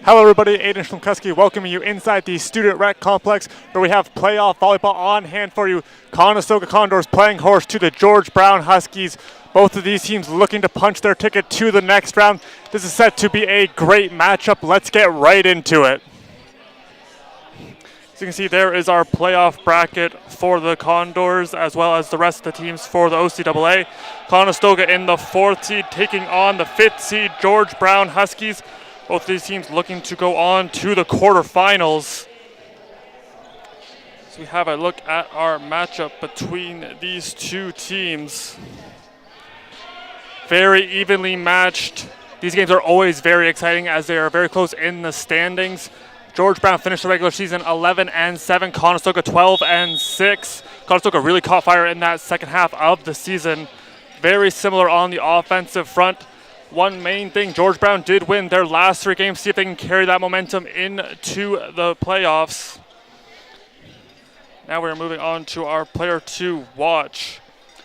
Hello everybody, Aiden Schlemkeski welcoming you inside the Student Rec Complex where we have playoff volleyball on hand for you. Conestoga Condors playing host to the George Brown Huskies. Both of these teams looking to punch their ticket to the next round. This is set to be a great matchup. Let's get right into it. As you can see, there is our playoff bracket for the Condors as well as the rest of the teams for the OCAA. Conestoga in the 4th seed taking on the 5th seed George Brown Huskies. Both of these teams looking to go on to the quarterfinals. So we have a look at our matchup between these two teams. Very evenly matched. These games are always very exciting as they are very close in the standings. George Brown finished the regular season 11-7, Conestoga 12-6. Conestoga really caught fire in that second half of the season. Very similar on the offensive front. One main thing, George Brown did win their last 3 games. See if they can carry that momentum into the playoffs. Now we're moving on to our player to watch.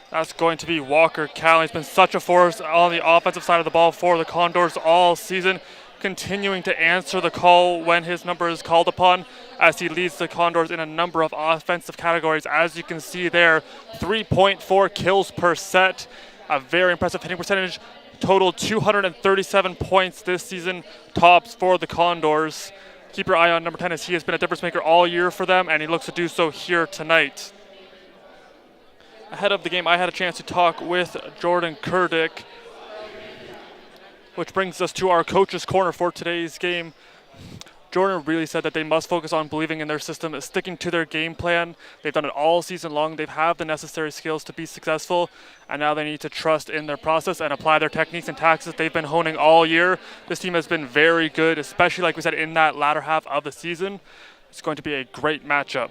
That's going to be Walker Callan. He's been such a force on the offensive side of the ball for the Condors all season, continuing to answer the call when his number is called upon as he leads the Condors in a number of offensive categories. As you can see there, 3.4 kills per set, a very impressive hitting percentage. Total 237 points this season, tops for the Condors. Keep your eye on number 10 as he has been a difference maker all year for them, and he looks to do so here tonight. Ahead of the game, I had a chance to talk with Jordan Kurdick, which brings us to our coach's corner for today's game. Jordan really said that they must focus on believing in their system, sticking to their game plan. They've done it all season long. They have the necessary skills to be successful, and now they need to trust in their process and apply their techniques and tactics they've been honing all year. This team has been very good, especially like we said in that latter half of the season. It's going to be a great matchup.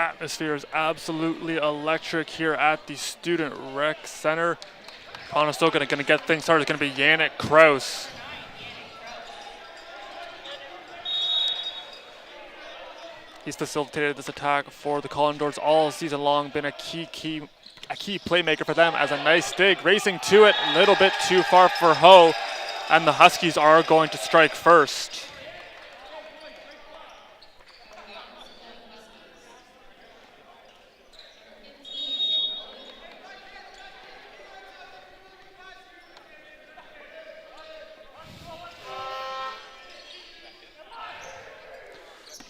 atmosphere is absolutely electric here at the Student Rec Center. Conestoga going to get things started. It's going to be Yannick Kraus. He's facilitated this attack for the Condors all season long, been a key playmaker for them as a nice dig. Racing to it, a little bit too far for Ho, and the Huskies are going to strike first.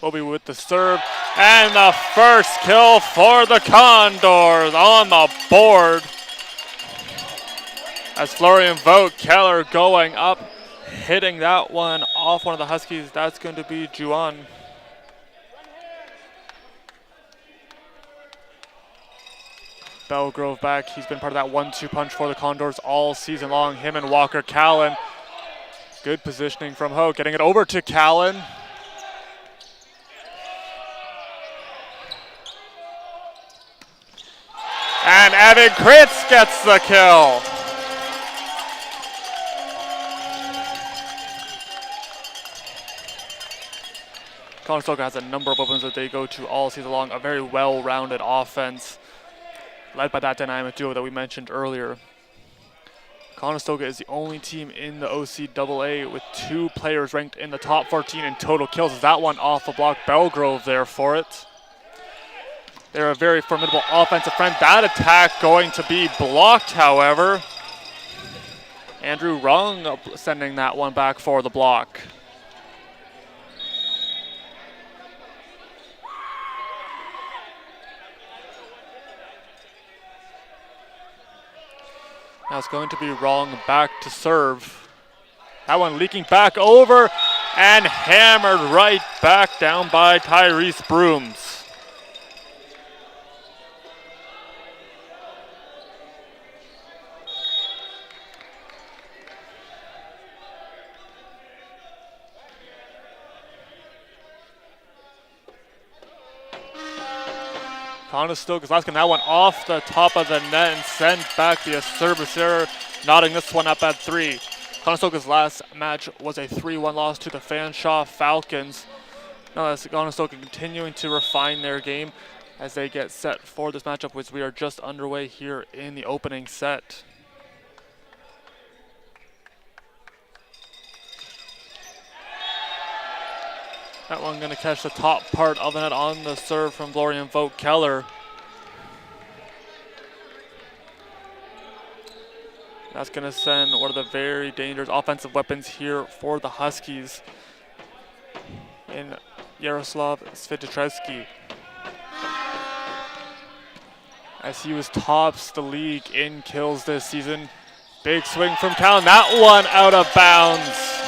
Will be with the serve, and the first kill for the Condors on the board. As Florian Vogt Keller going up, hitting that one off one of the Huskies. That's going to be Juan. Belgrove back. He's been part of that 1-2 punch for the Condors all season long. Him and Walker Callan. Good positioning from Ho, getting it over to Callan. And Evan Kritz gets the kill. Conestoga has a number of opens that they go to all season long. A very well-rounded offense, led by that dynamic duo that we mentioned earlier. Conestoga is the only team in the OCAA with 2 players ranked in the top 14 in total kills. That one off the block, Belgrove there for it. They're a very formidable offensive friend. That attack going to be blocked, however. Andrew Rung sending that one back for the block. Now it's going to be Rung back to serve. That one leaking back over and hammered right back down by Tyrese Brooms. Conestoga's last game, that one off the top of the net and sent back the service error, knotting this one up at 3. Conestoga's last match was a 3-1 loss to the Fanshawe Falcons. Now that's Conestoga continuing to refine their game as they get set for this matchup, which we are just underway here in the opening set. That one going to catch the top part of the net on the serve from Florian Vogt Keller. That's going to send one of the very dangerous offensive weapons here for the Huskies in Yaroslav Svitoshevsky. As he was tops the league in kills this season. Big swing from Callan. That one out of bounds.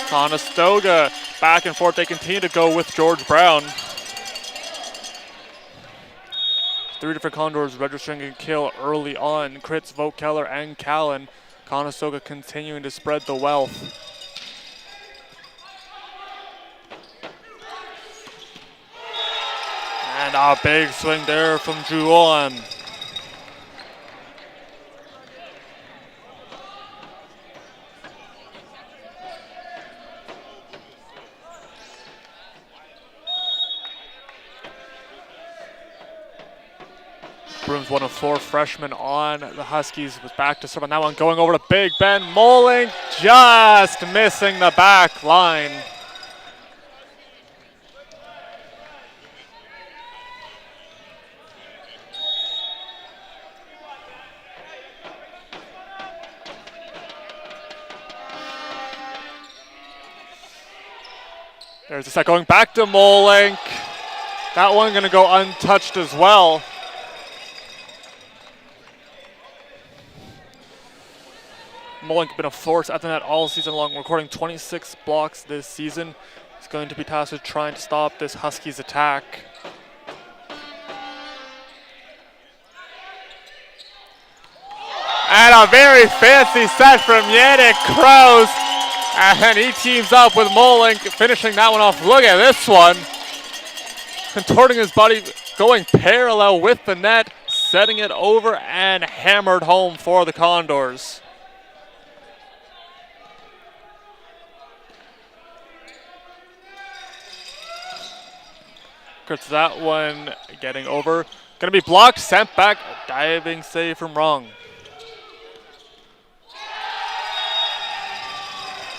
Conestoga back and forth. They continue to go with George Brown. 3 different Condors registering a kill early on. Kritz, Vogt Keller, and Callan. Conestoga continuing to spread the wealth. And a big swing there from Juan. Brooms, one of 4 freshmen on the Huskies, was back to serve on that one, going over to Big Ben. Moling just missing the back line. There's a set going back to Molink. That one going to go untouched as well. Molink been a force at the net all season long, recording 26 blocks this season. He's going to be tasked with trying to stop this Huskies attack. And a very fancy set from Yannick Kraus. And he teams up with Molink, finishing that one off. Look at this one. contorting his body, going parallel with the net, setting it over and hammered home for the Condors. Gets that one getting over. Gonna be blocked, sent back, diving save from Wrong.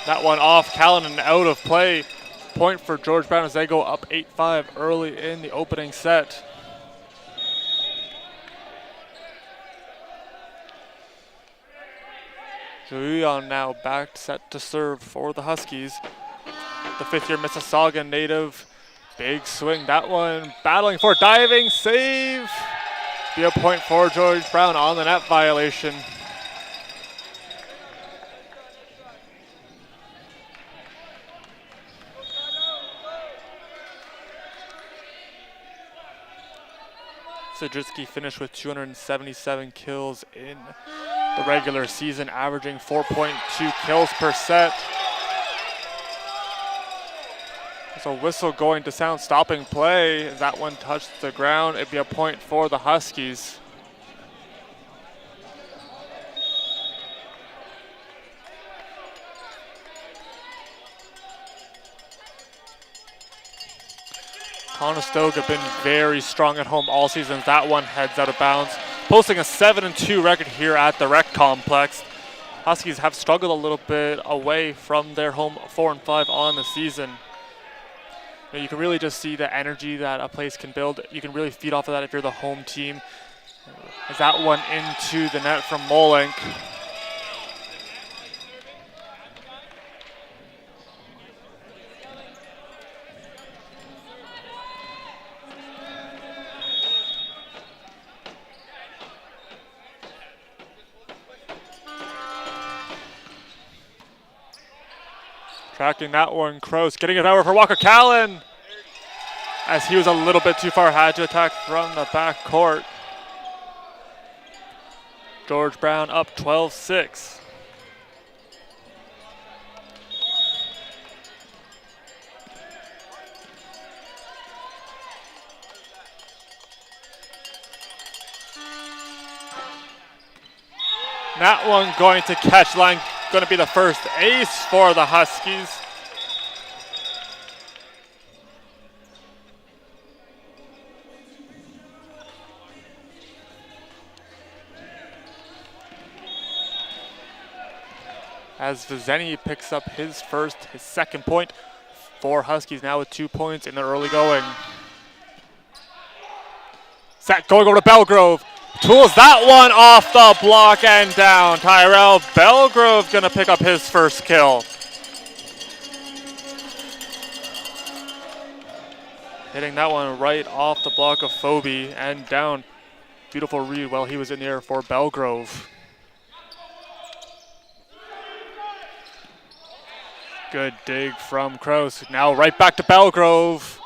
That one off Callan and out of play. Point for George Brown as they go up 8-5 early in the opening set. Julian now back set to serve for the Huskies. The fifth-year Mississauga native. Big swing, that one battling for diving save. Be a point for George Brown on the net violation. Sadritsky finished with 277 kills in the regular season, averaging 4.2 kills per set. So whistle going to sound stopping play. As that one touched the ground, it'd be a point for the Huskies. Conestoga have been very strong at home all season. That one heads out of bounds. Posting a 7-2 record here at the Rec Complex. Huskies have struggled a little bit away from their home 4-5 on the season. You can really just see the energy that a place can build. You can really feed off of that if you're the home team. As that one into the net from Molenk. Tracking that one, Kroos getting it over for Walker Callan. As he was a little bit too far, had to attack from the back court. George Brown up 12-6. That one going to catch line. Going to be the first ace for the Huskies. As Vizeni picks up his second point for Huskies, now with 2 points in the early going. Set going over to Belgrove. Tools that one off the block and down. Tyrell Belgrove gonna pick up his first kill. Hitting that one right off the block of Phoebe and down. Beautiful read while he was in the air for Belgrove. Good dig from Kroos. Now right back to Belgrove.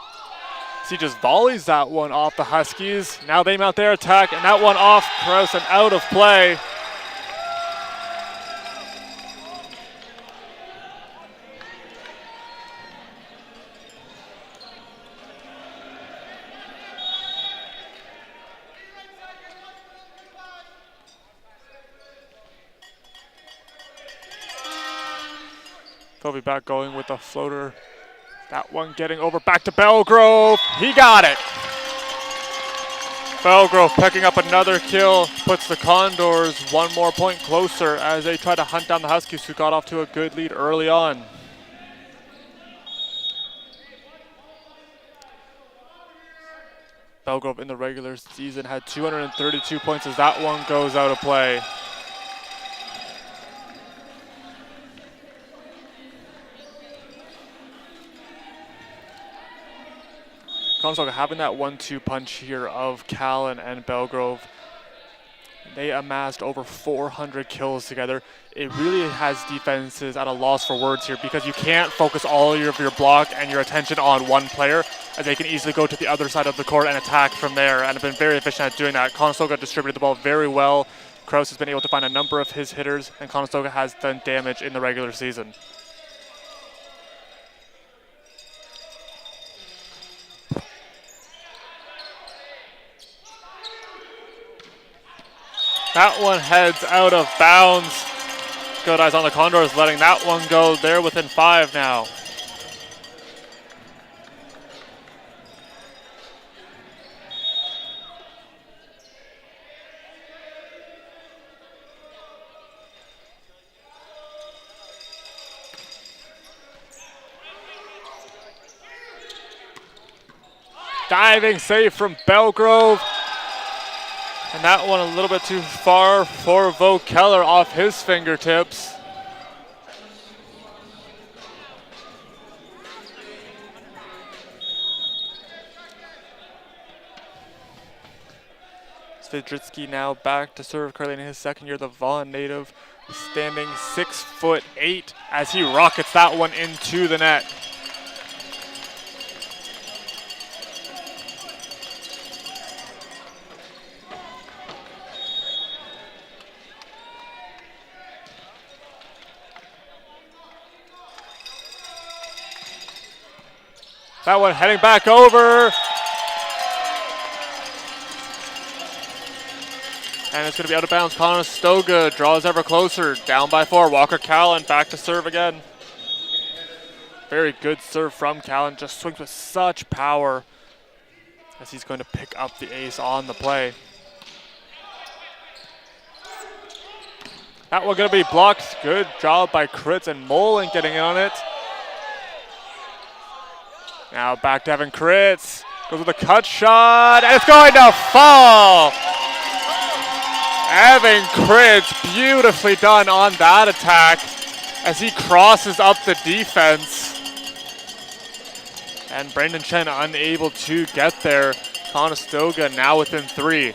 He just volleys that one off the Huskies. Now they mount their attack, and that one off Kroos and out of play. Phoebe back going with the floater. That one getting over back to Belgrove. He got it. Belgrove picking up another kill, puts the Condors 1 more point closer as they try to hunt down the Huskies, who got off to a good lead early on. Belgrove in the regular season had 232 points as that one goes out of play. Conestoga having that 1-2 punch here of Callan and Belgrove. They amassed over 400 kills together. It really has defenses at a loss for words here because you can't focus all of your block and your attention on one player, as they can easily go to the other side of the court and attack from there, and have been very efficient at doing that. Conestoga distributed the ball very well. Kroos has been able to find a number of his hitters, and Conestoga has done damage in the regular season. That one heads out of bounds. Good eyes on the Condors, letting that one go. They're within 5 now. Diving save from Belgrove. And that one a little bit too far for Vo Keller off his fingertips. Svidritsky now back to serve, currently in his second year, the Vaughan native, standing 6'8" as he rockets that one into the net. That one heading back over. And it's going to be out of bounds. Conestoga draws ever closer. Down by 4. Walker Callan back to serve again. Very good serve from Callan. Just swings with such power as he's going to pick up the ace on the play. That one going to be blocked. Good job by Kritz and Molen getting in on it. Now back to Evan Kritz. Goes with a cut shot, and it's going to fall. Evan Kritz, beautifully done on that attack as he crosses up the defense. And Brandon Chen unable to get there. Conestoga now within 3.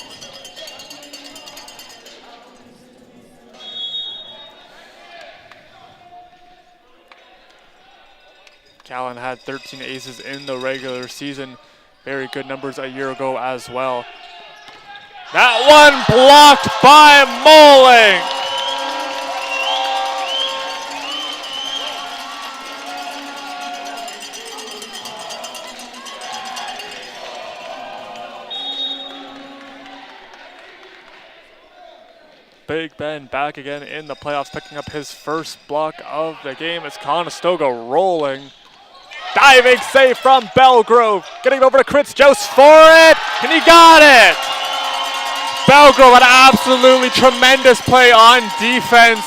Callan had 13 aces in the regular season. Very good numbers a year ago as well. That one blocked by Moling. Big Ben back again in the playoffs, picking up his first block of the game. It's Conestoga rolling. Diving save from Belgrove. Getting over to Kritz, Joust for it, and he got it. Belgrove, an absolutely tremendous play on defense.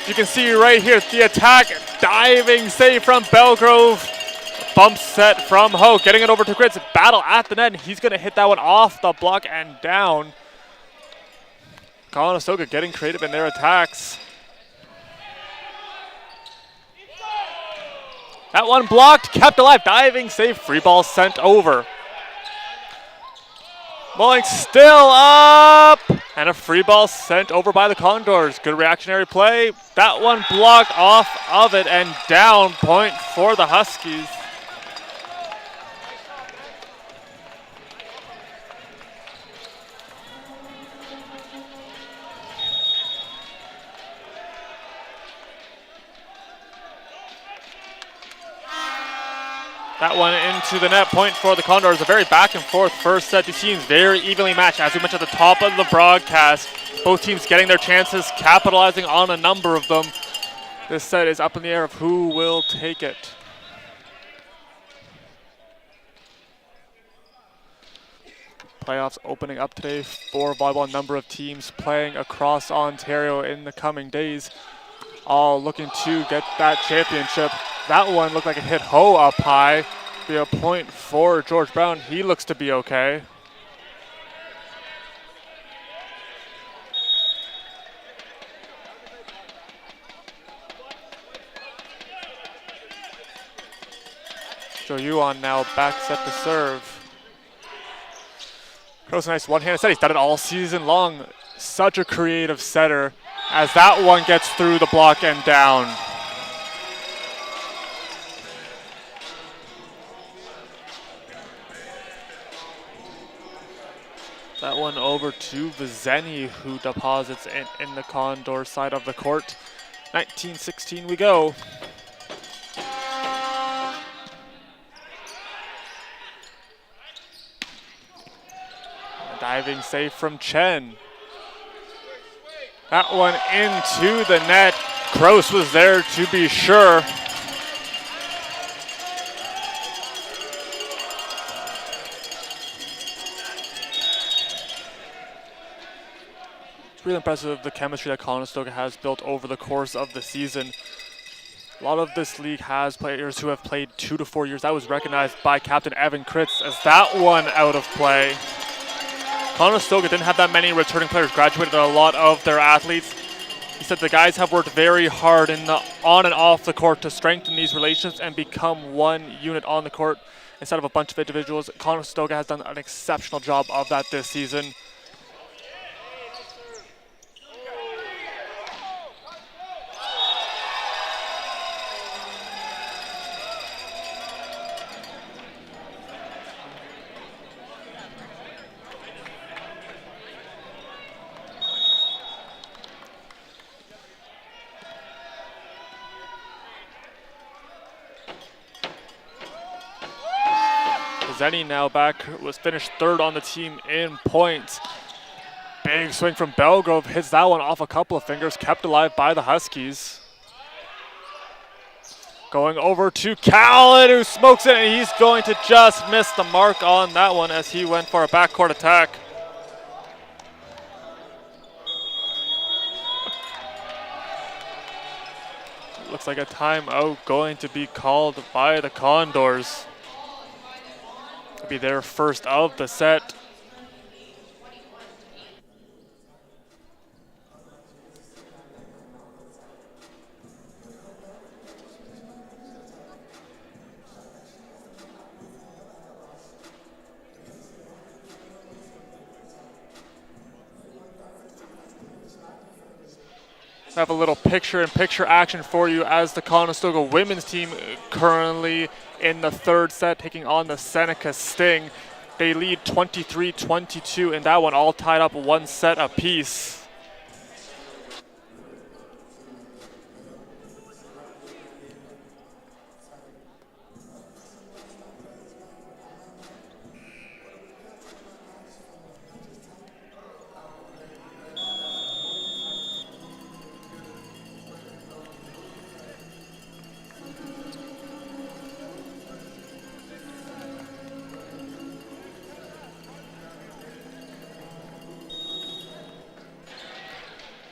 You can see right here the attack. Diving save from Belgrove. Bump set from Ho. Getting it over to Kritz. Battle at the net. He's going to hit that one off the block and down. Conestoga getting creative in their attacks. That one blocked, kept alive. Diving save, free ball sent over. Mulling still up, and a free ball sent over by the Condors. Good reactionary play. That one blocked off of it, and down point for the Huskies. That one into the net, point for the Condors. A very back and forth first set. These teams very evenly matched. As we mentioned at the top of the broadcast, both teams getting their chances, capitalizing on a number of them. This set is up in the air of who will take it. Playoffs opening up today for volleyball. A number of teams playing across Ontario in the coming days, all looking to get that championship. That one looked like it hit Ho up high. Be a point for George Brown. He looks to be okay. Joe Yuan now back set to serve. Gross, nice one-handed set. He's done it all season long. Such a creative setter as that one gets through the block and down. That one over to Vizeni, who deposits it in the Condor side of the court. 19-16 we go. A diving save from Chen. That one into the net. Gross was there to be sure. It's really impressive the chemistry that Conestoga has built over the course of the season. A lot of this league has players who have played 2 to 4 years. That was recognized by Captain Evan Kritz as that one out of play. Conestoga didn't have that many returning players, graduated a lot of their athletes. He said the guys have worked very hard in the on and off the court to strengthen these relations and become one unit on the court instead of a bunch of individuals. Conestoga has done an exceptional job of that this season. Zenny now back, was finished third on the team in points. Big swing from Belgrove, hits that one off a couple of fingers, kept alive by the Huskies. Going over to Callan, who smokes it, and he's going to just miss the mark on that one as he went for a backcourt attack. Looks like a timeout going to be called by the Condors. It'll be their first of the set. I have a little picture-in-picture action for you as the Conestoga women's team currently in the third set taking on the Seneca Sting. They lead 23-22 in that one, all tied up one set apiece.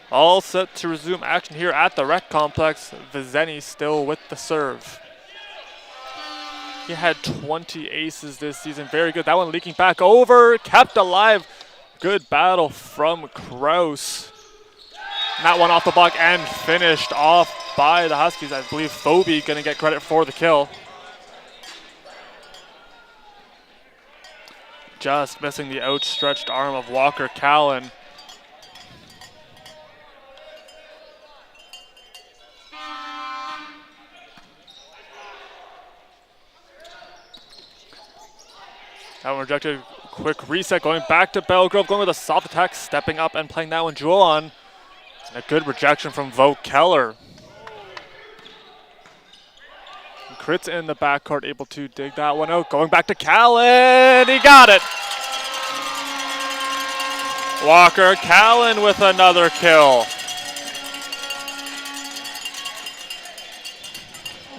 All set to resume action here at the rec complex. Vizeni still with the serve. He had 20 aces this season. Very good. That one leaking back over. Kept alive. Good battle from Kraus. And that one off the block and finished off by the Huskies. I believe Phobie going to get credit for the kill. Just missing the outstretched arm of Walker Callan. That one rejected. Quick reset, going back to Belgrove, going with a soft attack, stepping up and playing that one jewel on. And a good rejection from Vogt Keller. Kritz in the backcourt, able to dig that one out. Going back to Callan, he got it. Walker Callan with another kill.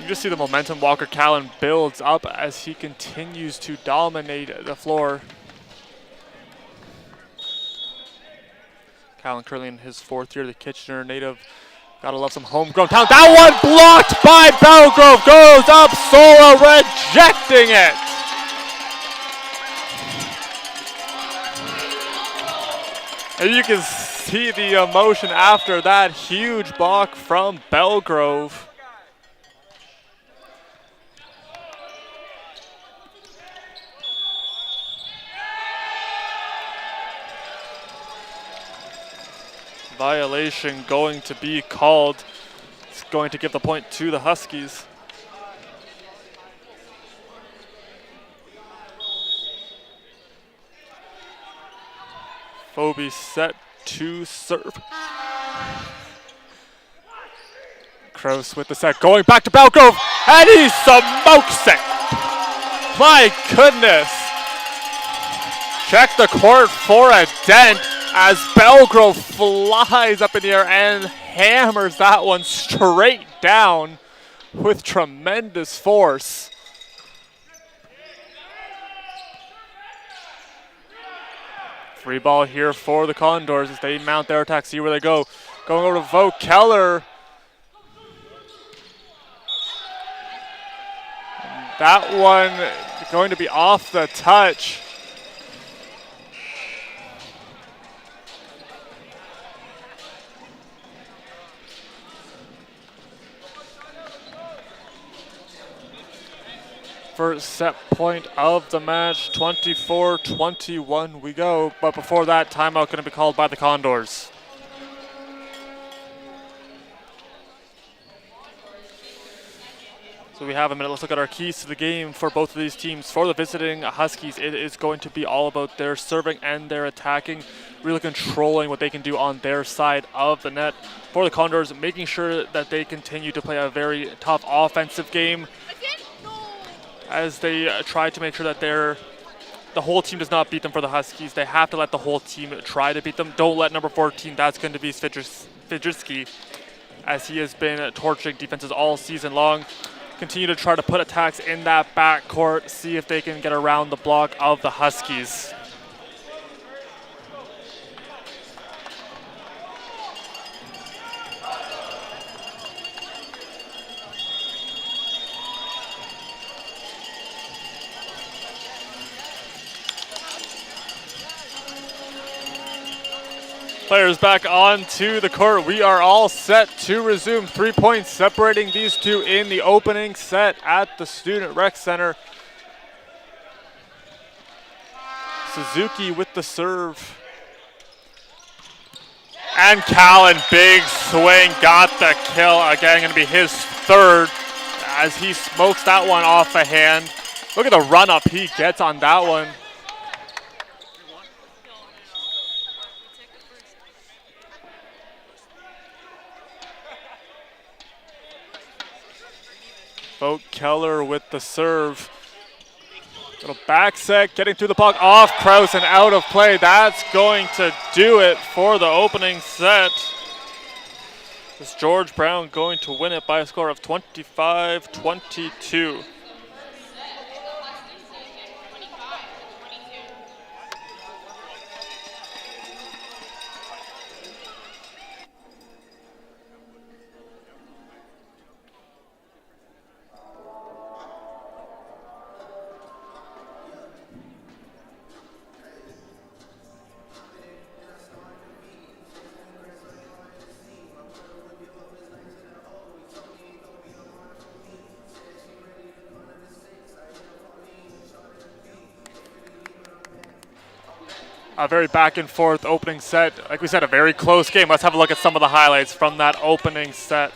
You just see the momentum Walker Callan builds up as he continues to dominate the floor. Callan currently in his fourth year, the Kitchener native. Gotta love some homegrown talent. That one blocked by Belgrove, goes up, Sola rejecting it. And you can see the emotion after that huge block from Belgrove. Violation going to be called. It's going to give the point to the Huskies. Phobie set to serve. Kraus with the set, going back to Belgrove, and he smokes it. My goodness. Check the court for a dent as Belgrove flies up in the air and hammers that one straight down with tremendous force. Free ball here for the Condors as they mount their attack, see where they go. Going over to Vo Keller. That one going to be off the touch. First set point of the match, 24-21 we go. But before that, timeout going to be called by the Condors. So we have a minute. Let's look at our keys to the game for both of these teams. For the visiting Huskies, it is going to be all about their serving and their attacking, really controlling what they can do on their side of the net. For the Condors, making sure that they continue to play a very tough offensive game as they try to make sure that the whole team does not beat them. For the Huskies, they have to let the whole team try to beat them. Don't let number 14, that's going to be Fidrzewski, as he has been torching defenses all season long. Continue to try to put attacks in that backcourt, see if they can get around the block of the Huskies. Players back onto the court. We are all set to resume. 3 points separating these two in the opening set at the Student Rec Center. Suzuki with the serve. And Callan, big swing, got the kill. Again, going to be his third as he smokes that one off the hand. Look at the run up he gets on that one. Vogt Keller with the serve. Little back set, getting through the puck, off Kraus and out of play. That's going to do it for the opening set. This George Brown going to win it by a score of 25-22. A very back and forth opening set. Like we said, a very close game. Let's have a look at some of the highlights from that opening set.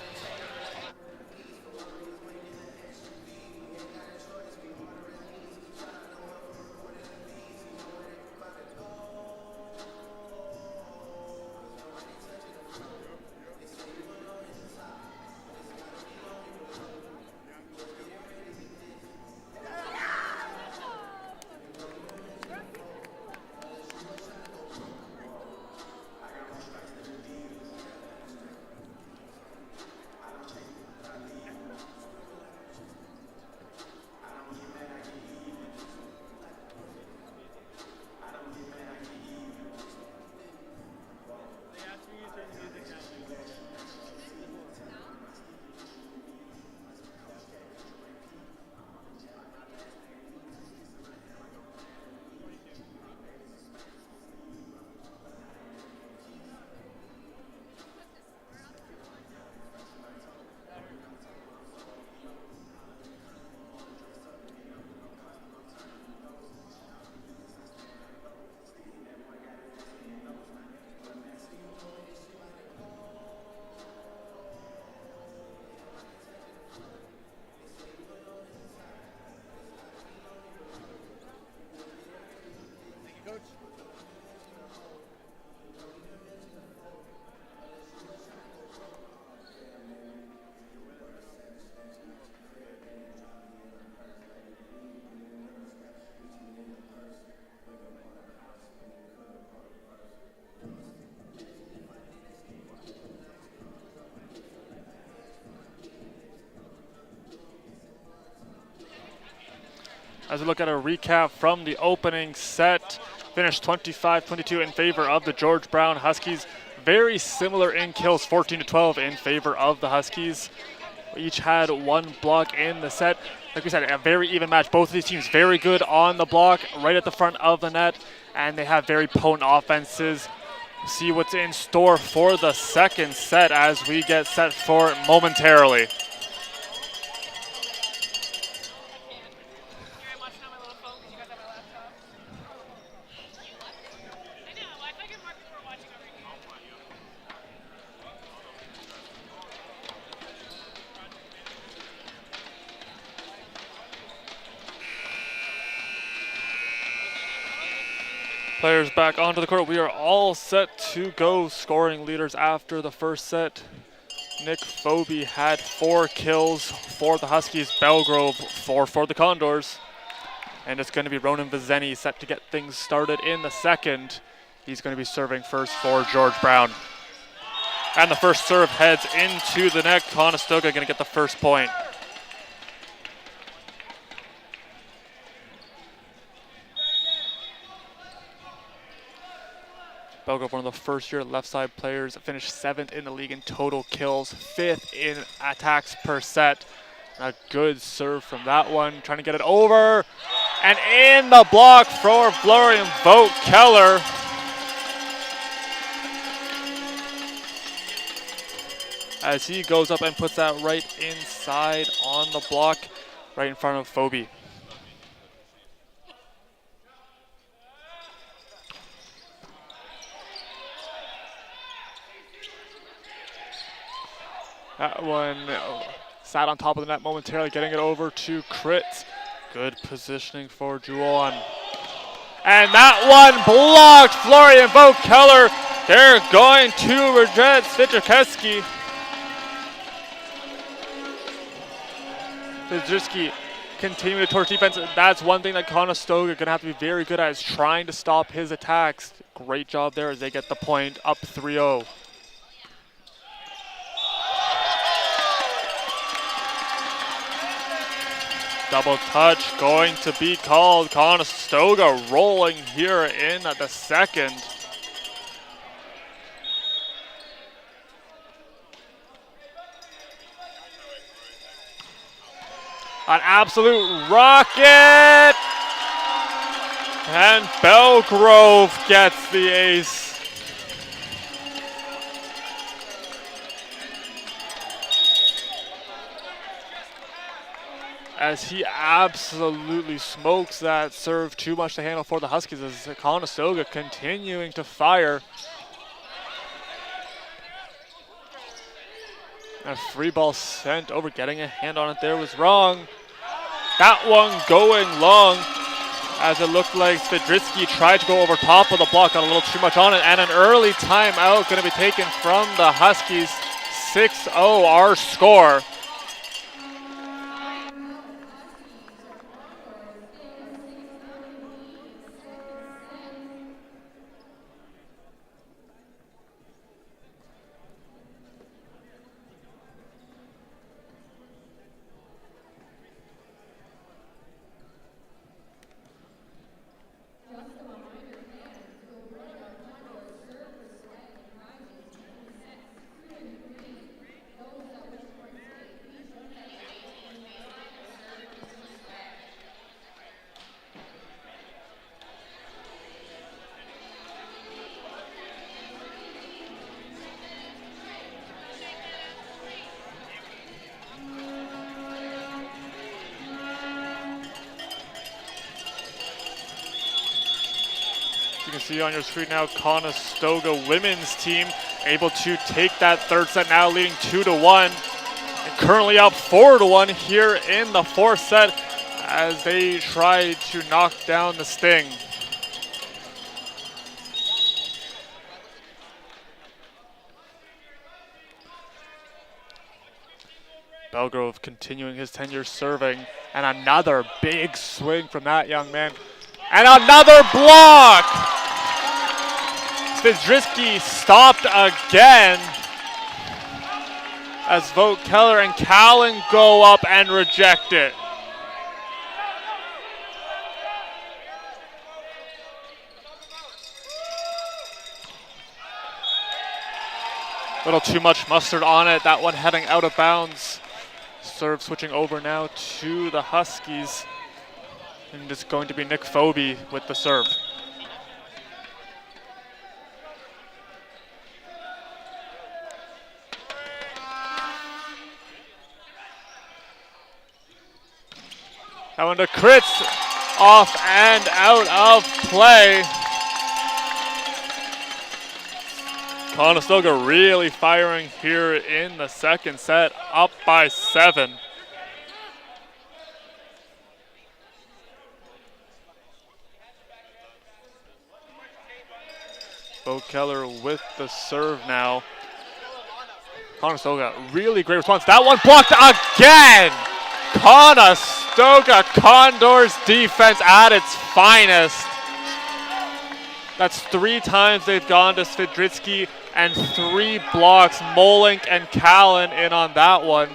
As we look at a recap from the opening set, finished 25-22 in favor of the George Brown Huskies. Very similar in kills, 14-12 in favor of the Huskies. Each had one block in the set. Like we said, a very even match. Both of these teams very good on the block, right at the front of the net, and they have very potent offenses. See what's in store for the second set as we get set for it momentarily. Players back onto the court. We are all set to go. Scoring leaders after the first set. Nick Foby had 4 kills for the Huskies. Belgrove 4 for the Condors. And it's going to be Ronan Vizeni set to get things started in the second. He's going to be serving first for George Brown. And the first serve heads into the net. Conestoga going to get the first point. Belgrove, one of the first-year left-side players, finished 7th in the league in total kills, 5th in attacks per set. A good serve from that one, trying to get it over. And in the block for Florian Vogt Keller. As he goes up and puts that right inside on the block, right in front of Foby. That one sat on top of the net momentarily, getting it over to Crit. Good positioning for Juwan. And that one blocked Florian Vogt Keller. They're going to reject Sviderski. Sviderski continuing to torch defense. That's one thing that Conestoga going to have to be very good at, is trying to stop his attacks. Great job there as they get the point, up 3-0. Double touch going to be called. Conestoga rolling here in the second. An absolute rocket! And Belgrove gets the ace. As he absolutely smokes that serve, too much to handle for the Huskies, as Conestoga continuing to fire. A free ball sent over, getting a hand on it there was wrong. That one going long, as it looked like Sviderski tried to go over top of the block, got a little too much on it, and an early timeout going to be taken from the Huskies. 6-0 our score. You can see on your screen now, Conestoga women's team able to take that third set, now leading 2-1. And currently up 4-1 here in the fourth set as they try to knock down the Sting. Belgrove continuing his tenure serving, and another big swing from that young man. And another block! Sviderski stopped again as Vogt Keller and Callan go up and reject it. A little too much mustard on it. That one heading out of bounds. Serve switching over now to the Huskies. And it's going to be Nick Phobie with the serve. That one to Kritz, off and out of play. Conestoga really firing here in the second set, up by 7. Bo Keller with the serve now. Conestoga, really great response. That one blocked again! Conestoga Condors defense at its finest. That's 3 times they've gone to Svidritsky and 3 blocks. Molink and Callan in on that one.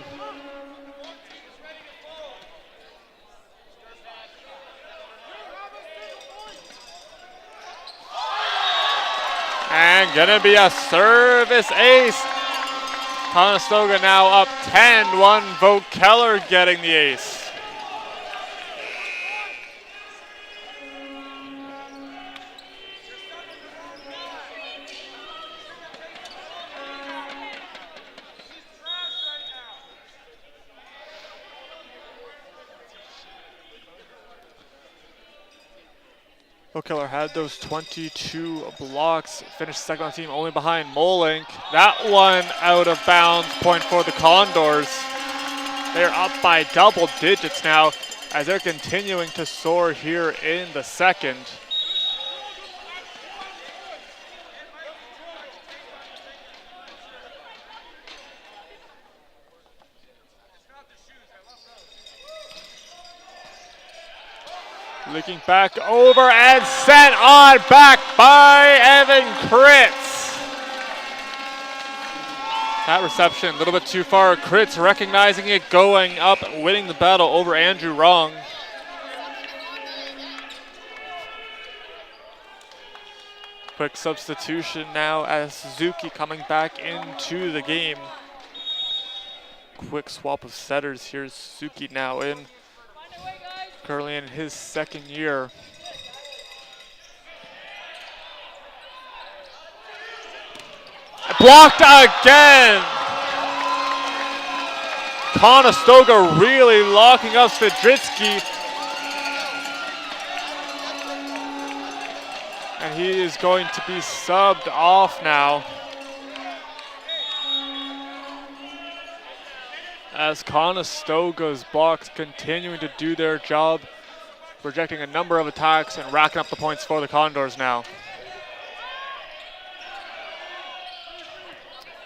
And gonna be a service ace. Conestoga now up 10-1. Bo Keller getting the ace. Bo Keller had those 22 blocks, finished second on the team, only behind Molink. That one out of bounds, point for the Condors. They're up by double digits now as they're continuing to soar here in the second. Looking back over and sent on back by Evan Kritz. That reception a little bit too far. Kritz recognizing it, going up, winning the battle over Andrew Wrong. Quick substitution now as Suzuki coming back into the game. Quick swap of setters. Here's Suzuki now in. Currently in his second year. Blocked again! Conestoga really locking up Svidritsky. And he is going to be subbed off now. As Conestoga's blocks continuing to do their job, rejecting a number of attacks and racking up the points for the Condors now.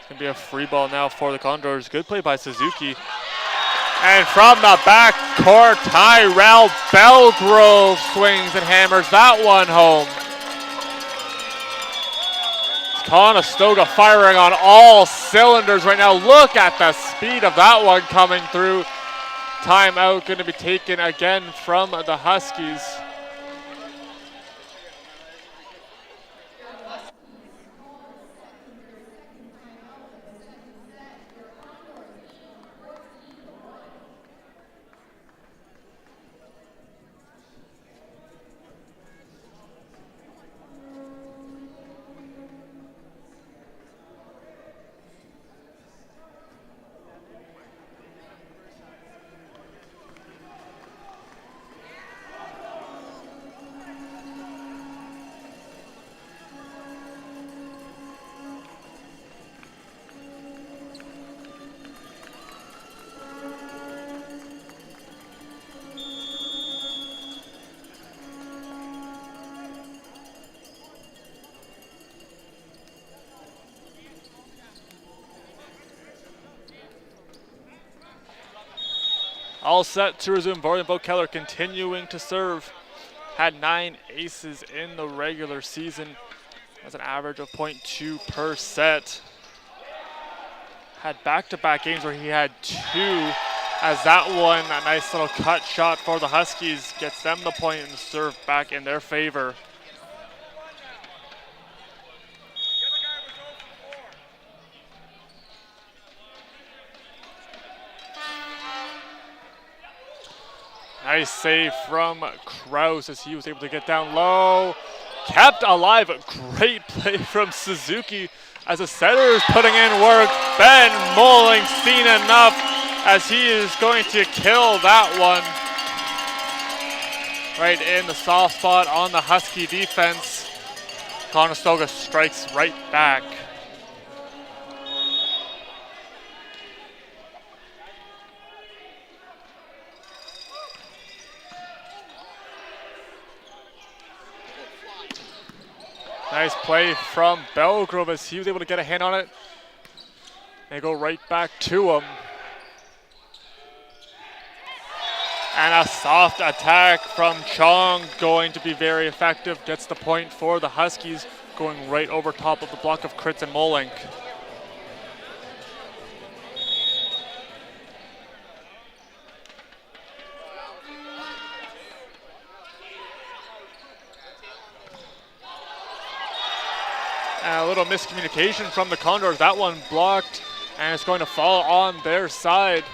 It's going to be a free ball now for the Condors. Good play by Suzuki. And from the back court, Tyrell Belgrove swings and hammers that one home. Conestoga firing on all cylinders right now. Look at the speed of that one coming through. Timeout going to be taken again from the Huskies. All set to resume. Bo Keller continuing to serve. Had 9 aces in the regular season. That's an average of 0.2 per set. Had back-to-back games where he had 2. As that one, a nice little cut shot for the Huskies, gets them the point and serve back in their favor. Nice save from Kraus as he was able to get down low. Kept alive. Great play from Suzuki as the setter is putting in work. Ben Moling seen enough as he is going to kill that one. Right in the soft spot on the Husky defense. Conestoga strikes right back. Nice play from Belgrove as he was able to get a hand on it. They go right back to him. And a soft attack from Chong going to be very effective. Gets the point for the Huskies, going right over top of the block of Kritz and Molink. And a little miscommunication from the Condors. That one blocked, and it's going to fall on their side.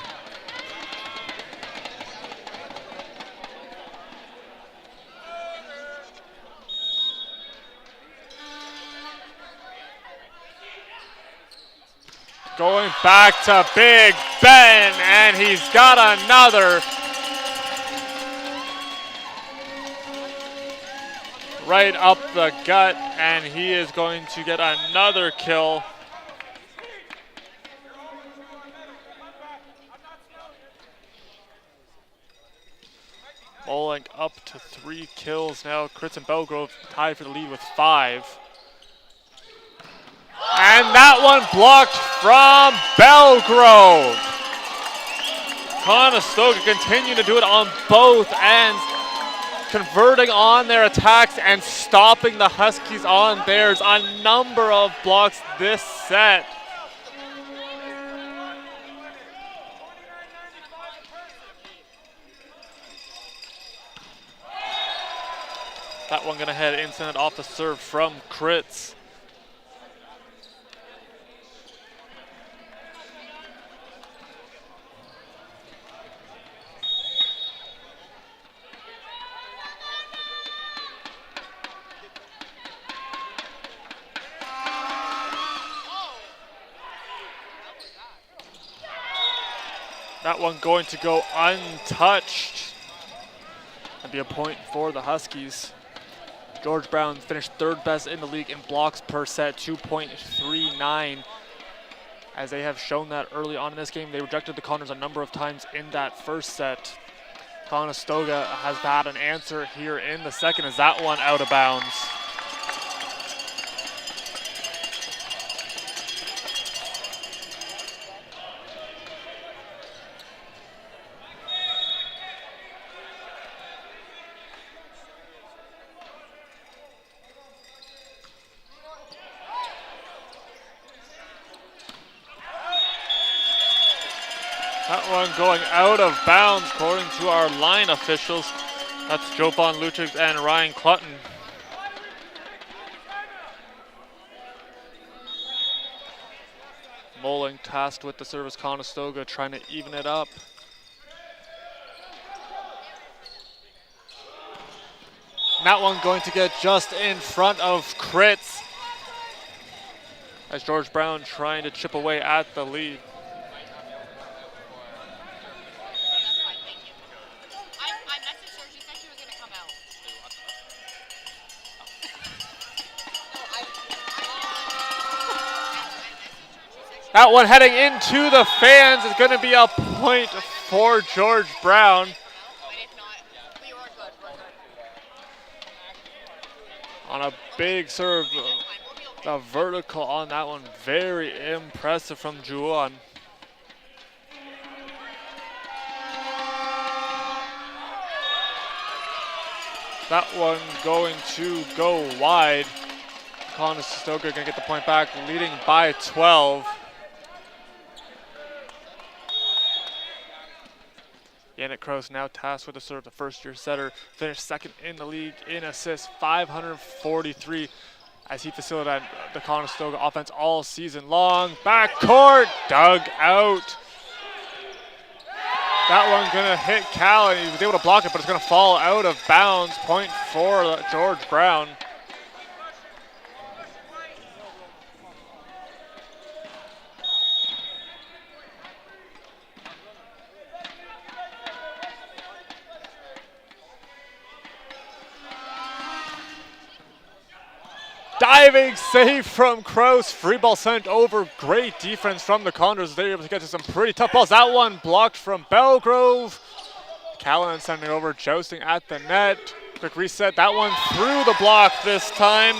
Going back to Big Ben, and he's got another. Right up the gut, and he is going to get another kill. Molink up to 3 kills now. Kritz and Belgrove tied for the lead with 5. And that one blocked from Belgrove. Conestoga continue to do it on both ends, converting on their attacks and stopping the Huskies on theirs. A number of blocks this set. That one gonna head inside off the serve from Kritz. That one going to go untouched. That'd be a point for the Huskies. George Brown finished 3rd best in the league in blocks per set, 2.39. As they have shown that early on in this game, they rejected the Condors a number of times in that first set. Conestoga has had an answer here in the second as that one out of bounds. That one going out of bounds according to our line officials. That's Jovan Lucic and Ryan Clutton. Moling tasked with the service. Conestoga trying to even it up. And that one going to get just in front of Kritz as George Brown trying to chip away at the lead. That one heading into the fans is going to be a point for George Brown. On a big serve, the vertical on that one, very impressive from Juan. That one going to go wide. Conestoga going to get the point back, leading by 12. Yannick Kraus now tasked with the serve, the first-year setter, finished 2nd in the league in assists, 543, as he facilitated the Conestoga offense all season long. Backcourt, dug out. That one gonna hit Cal, and he was able to block it, but it's gonna fall out of bounds. Point for George Brown. Diving save from Kraus. Free ball sent over. Great defense from the Condors. They're able to get to some pretty tough balls. That one blocked from Belgrove. Callahan sending it over, jousting at the net. Quick reset. That one through the block this time.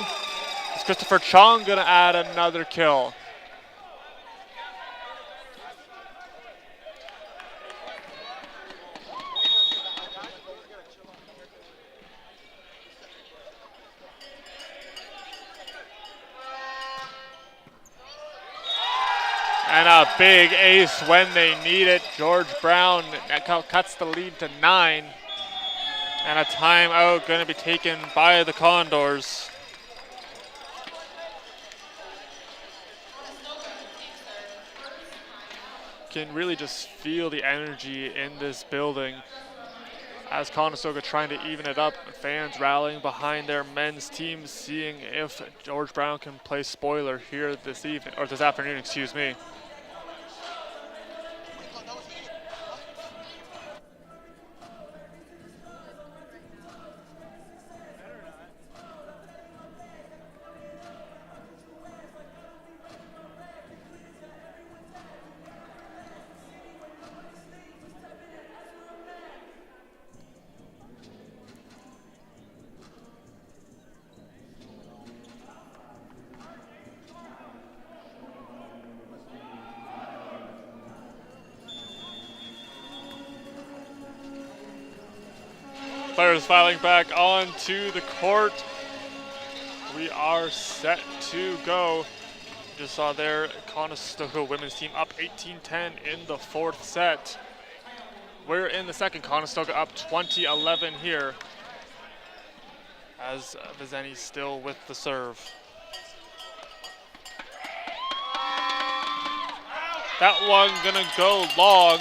Is Christopher Chong going to add another kill? And a big ace when they need it. George Brown cuts the lead to 9. And a timeout going to be taken by the Condors. Can really just feel the energy in this building as Conestoga trying to even it up. Fans rallying behind their men's team, seeing if George Brown can play spoiler here this evening, or this afternoon, excuse me. Players filing back onto the court. We are set to go. Just saw there, Conestoga women's team up 18-10 in the 4th set. We're in the second. Conestoga up 20-11 here, as Vizeni still with the serve. That one gonna go long.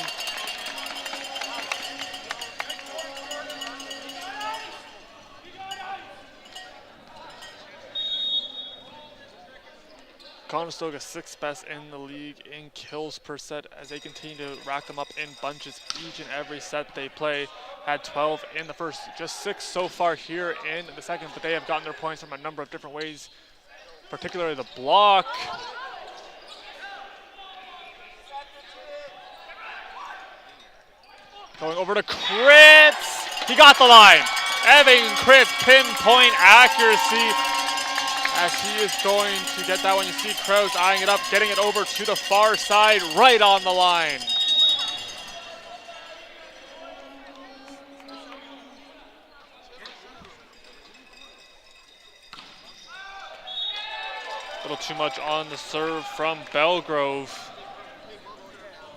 Conestoga 6th best in the league in kills per set as they continue to rack them up in bunches each and every set they play. Had 12 in the first, just 6 so far here in the second, but they have gotten their points from a number of different ways, particularly the block. Going over to Kritz. He got the line. Evan Kritz, pinpoint accuracy. As he is going to get that one. You see Kraus eyeing it up, getting it over to the far side, right on the line. A little too much on the serve from Belgrove.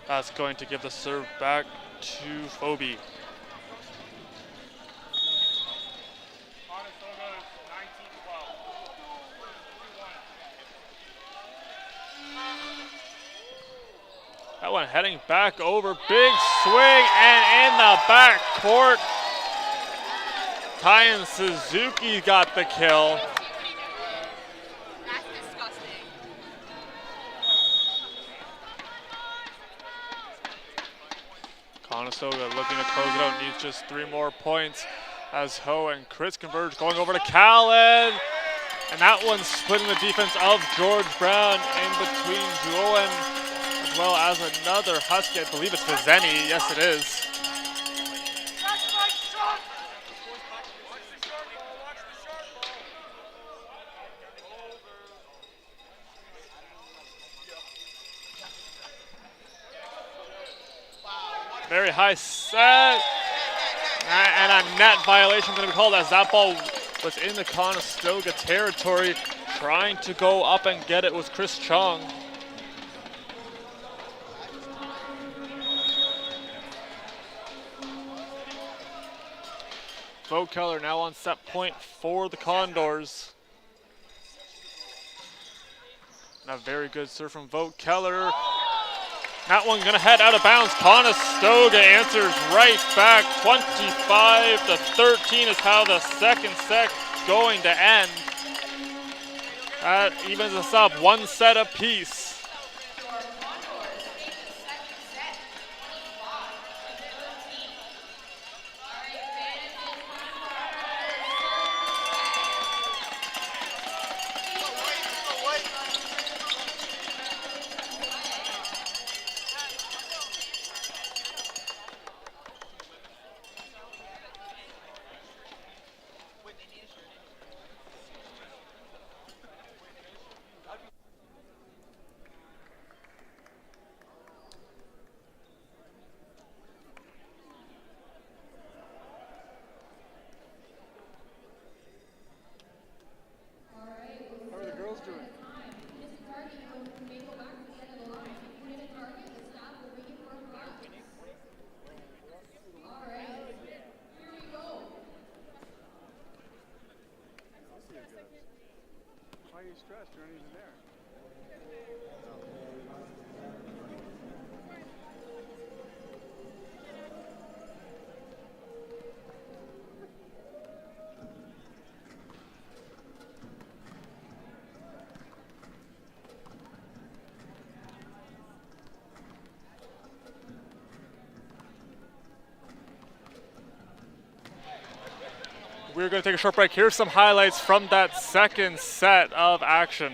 That's going to give the serve back to Phoebe. That one heading back over, big swing, and in the back court, Tyan Suzuki got the kill. That's disgusting. Conestoga looking to close it out, needs just 3 more points as Ho and Chris converge, going over to Callan. And that one splitting the defense of George Brown in between Juoen as well as another Husky. I believe it's Vizeni. Yes, it is. Very high set. And a net violation going to be called as that ball was in the Conestoga territory. Trying to go up and get it was Chris Chong. Bo Keller now on set point for the Condors. And a very good serve from Vogt Keller. That one gonna head out of bounds. Conestoga answers right back. 25-13 is how the second set going to end. That evens us up 1 set apiece. Why are you stressed? You're not even there. We're going to take a short break. Here's some highlights from that second set of action.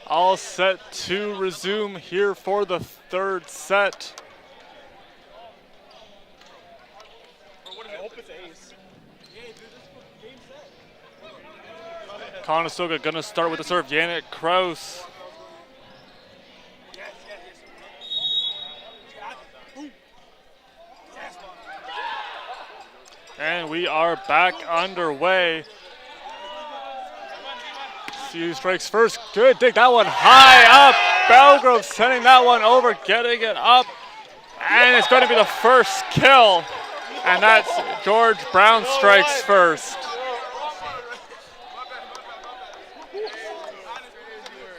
All set to resume here for the third set. Conestoga gonna start with the serve. Yannick Kraus. And we are back underway. See who strikes first. Good dig. That one high up. Belgrove sending that one over, getting it up. And it's going to be the first kill. And that's George Brown strikes first.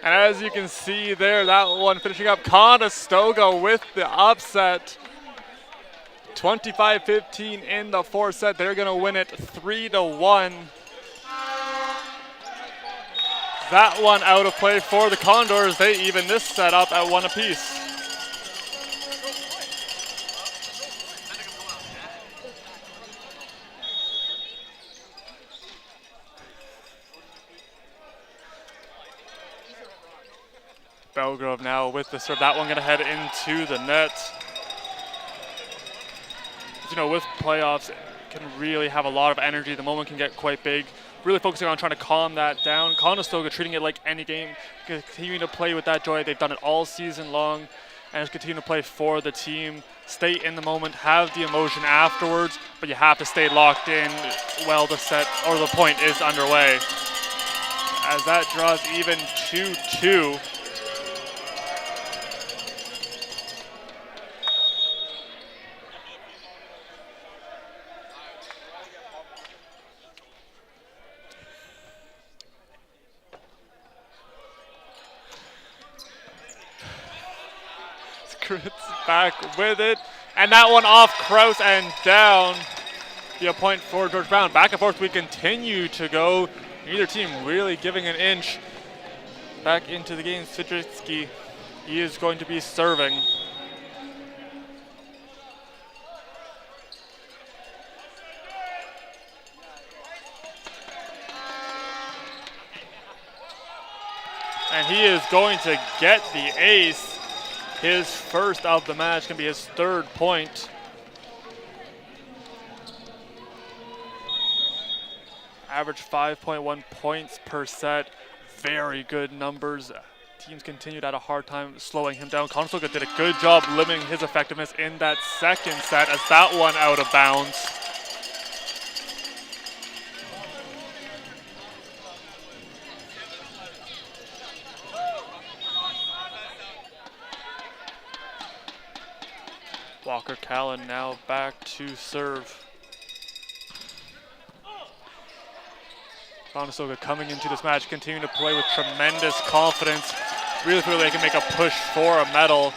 And as you can see there, that one finishing up Conestoga with the upset. 25-15 in the fourth set. They're going to win it 3-1. That one out of play for the Condors. They even this set up at 1 apiece. Belgrove now with the serve. That one going to head into the net. You know, with playoffs, it can really have a lot of energy. The moment can get quite big. Really focusing on trying to calm that down. Conestoga treating it like any game, continuing to play with that joy. They've done it all season long, and just continue to play for the team. Stay in the moment, have the emotion afterwards, but you have to stay locked in while the set or the point is underway. as that draws even 2-2. Kritz back with it, and that one off Kraus and down. Be a point for George Brown. Back and forth we continue to go. Neither team really giving an inch. Back into the game, Sidritsky, he is going to be serving. And he is going to get the ace. His first of the match, can be his third point. Average 5.1 points per set. Very good numbers. Teams continued at a hard time slowing him down. Conestoga did a good job limiting his effectiveness in that second set as that one out of bounds. Walker Callan now back to serve. Conestoga coming into this match, continuing to play with tremendous confidence. Really feel they can make a push for a medal.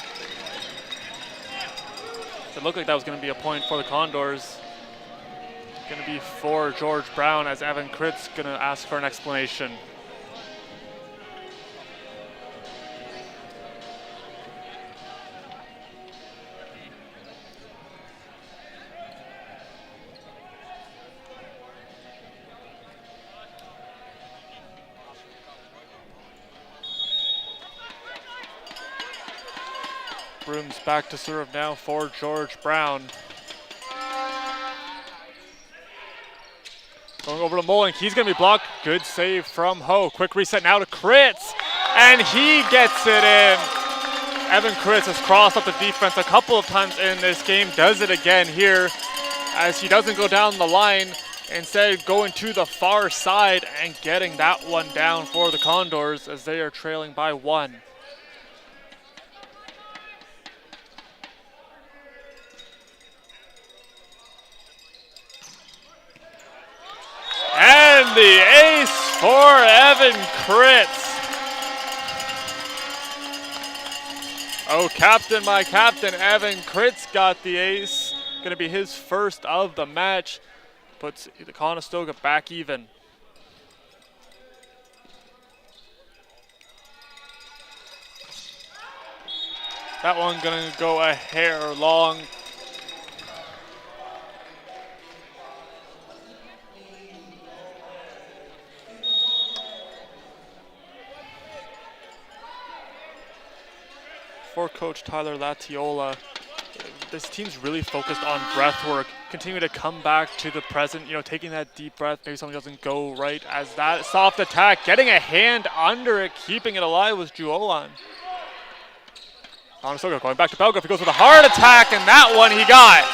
It looked like that was going to be a point for the Condors. Going to be for George Brown as Evan Kritz going to ask for an explanation. Brooms back to serve now for George Brown. Going over to Molink, he's gonna be blocked. Good save from Ho. Quick reset now to Kritz, and he gets it in. Evan Kritz has crossed up the defense a couple of times in this game, does it again here, as he doesn't go down the line, instead going to the far side and getting that one down for the Condors as they are trailing by 1. And the ace for Evan Kritz. Oh, captain, my captain, Evan Kritz got the ace. Gonna be his first of the match. Puts the Conestoga back even. That one gonna go a hair long. For Coach Tyler Latiola, this team's really focused on breath work, continuing to come back to the present, taking that deep breath, maybe something doesn't go right as that soft attack, getting a hand under it, keeping it alive was Juolan. Conestoga going back to Belgrove, he goes with a hard attack, and that one he got.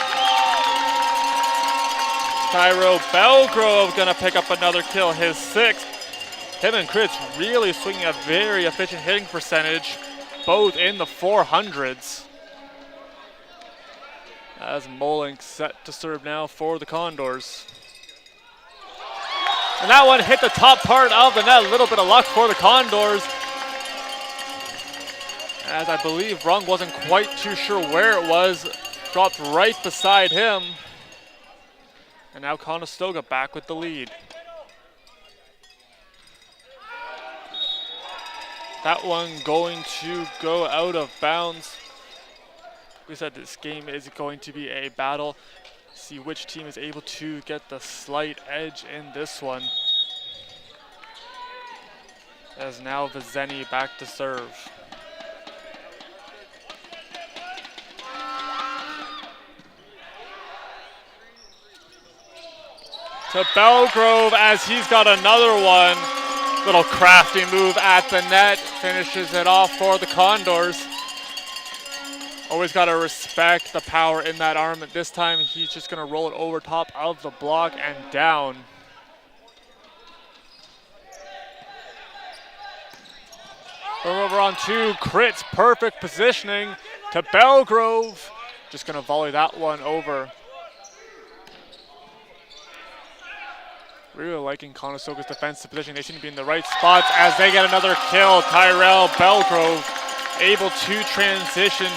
Tyro Belgrove gonna pick up another kill, his 6th. Him and Kritz really swinging a very efficient hitting percentage, both in the 400s. As Molink set to serve now for the Condors. And that one hit the top part of the net, a little bit of luck for the Condors. As I believe Rung wasn't quite too sure where it was, dropped right beside him. And now Conestoga back with the lead. That one going to go out of bounds. We said this game is going to be a battle. See which team is able to get the slight edge in this one. As now Vizeni back to serve. To Belgrove as he's got another one. Little crafty move at the net, finishes it off for the Condors. Always got to respect the power in that arm. This time he's just going to roll it over top of the block and down. Over on 2, Crits, perfect positioning to Belgrove. Just gonna volley that one over. Really liking Conestoga's defensive position. They seem to be in the right spots as they get another kill. Tyrell Belgrove able to transition,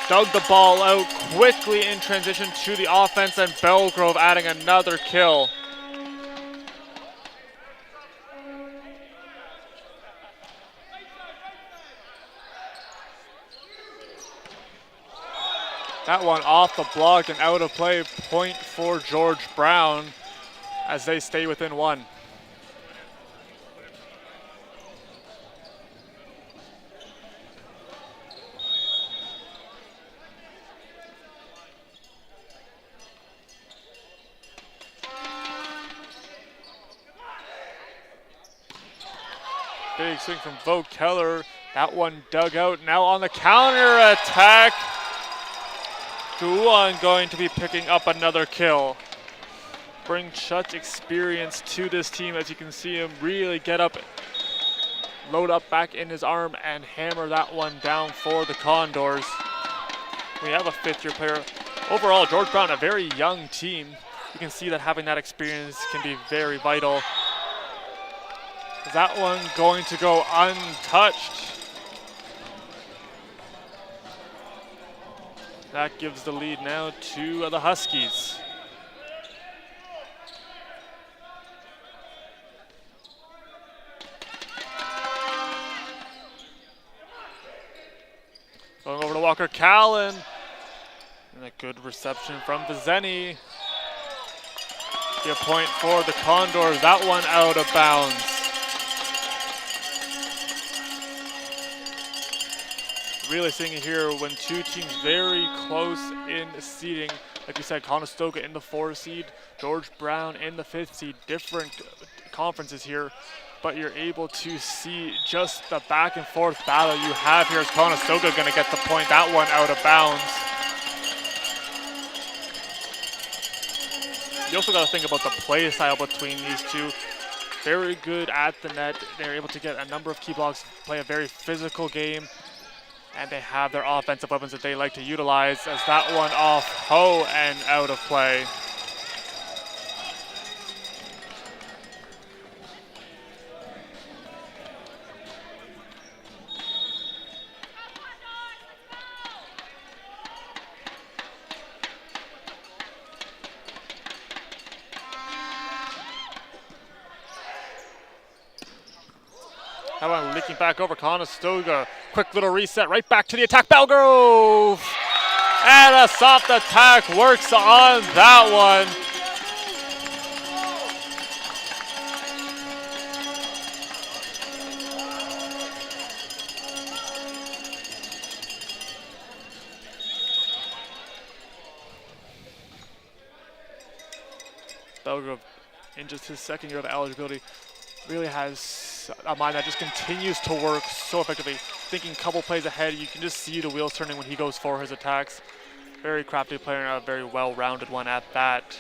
dug the ball out quickly in transition to the offense, and Belgrove adding another kill. That one off the block and out of play. Point for George Brown as they stay within 1. Big swing from Vogt Keller. That one dug out. Now on the counter attack. Guan going to be picking up another kill. Bring such experience to this team, as you can see him really get up, load up back in his arm, and hammer that one down for the Condors. We have a 5th-year player. Overall, George Brown, a very young team. You can see that having that experience can be very vital. Is that one going to go untouched? That gives the lead now to the Huskies. Going over to Walker Callan. And a good reception from Vizeni. Be a point for the Condors. That one out of bounds. Really seeing it here when 2 teams very close in seeding. Like we said, Conestoga in the 4 seed, George Brown in the 5th seed. Different conferences here, but you're able to see just the back and forth battle you have here. Is Conestoga going to get the point? That one out of bounds. You also got to think about the play style between these two. Very good at the net. They're able to get a number of key blocks, play a very physical game. And they have their offensive weapons that they like to utilize, as that one off Ho and out of play. That one leaking back over Conestoga. Quick little reset, right back to the attack. Belgrove! And a soft attack works on that one. Belgrove, in just his 2nd year of eligibility, really has a mind that just continues to work so effectively. Thinking a couple plays ahead, you can just see the wheels turning when he goes for his attacks. Very crafty player and a very well-rounded one at that.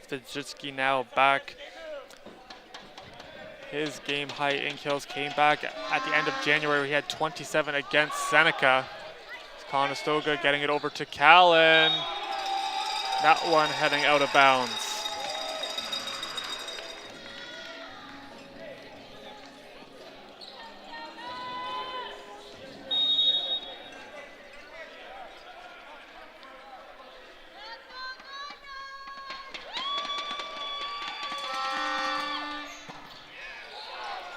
Stajitsky now back. His game high in kills came back at the end of January. He had 27 against Seneca. Conestoga getting it over to Callan. That one heading out of bounds.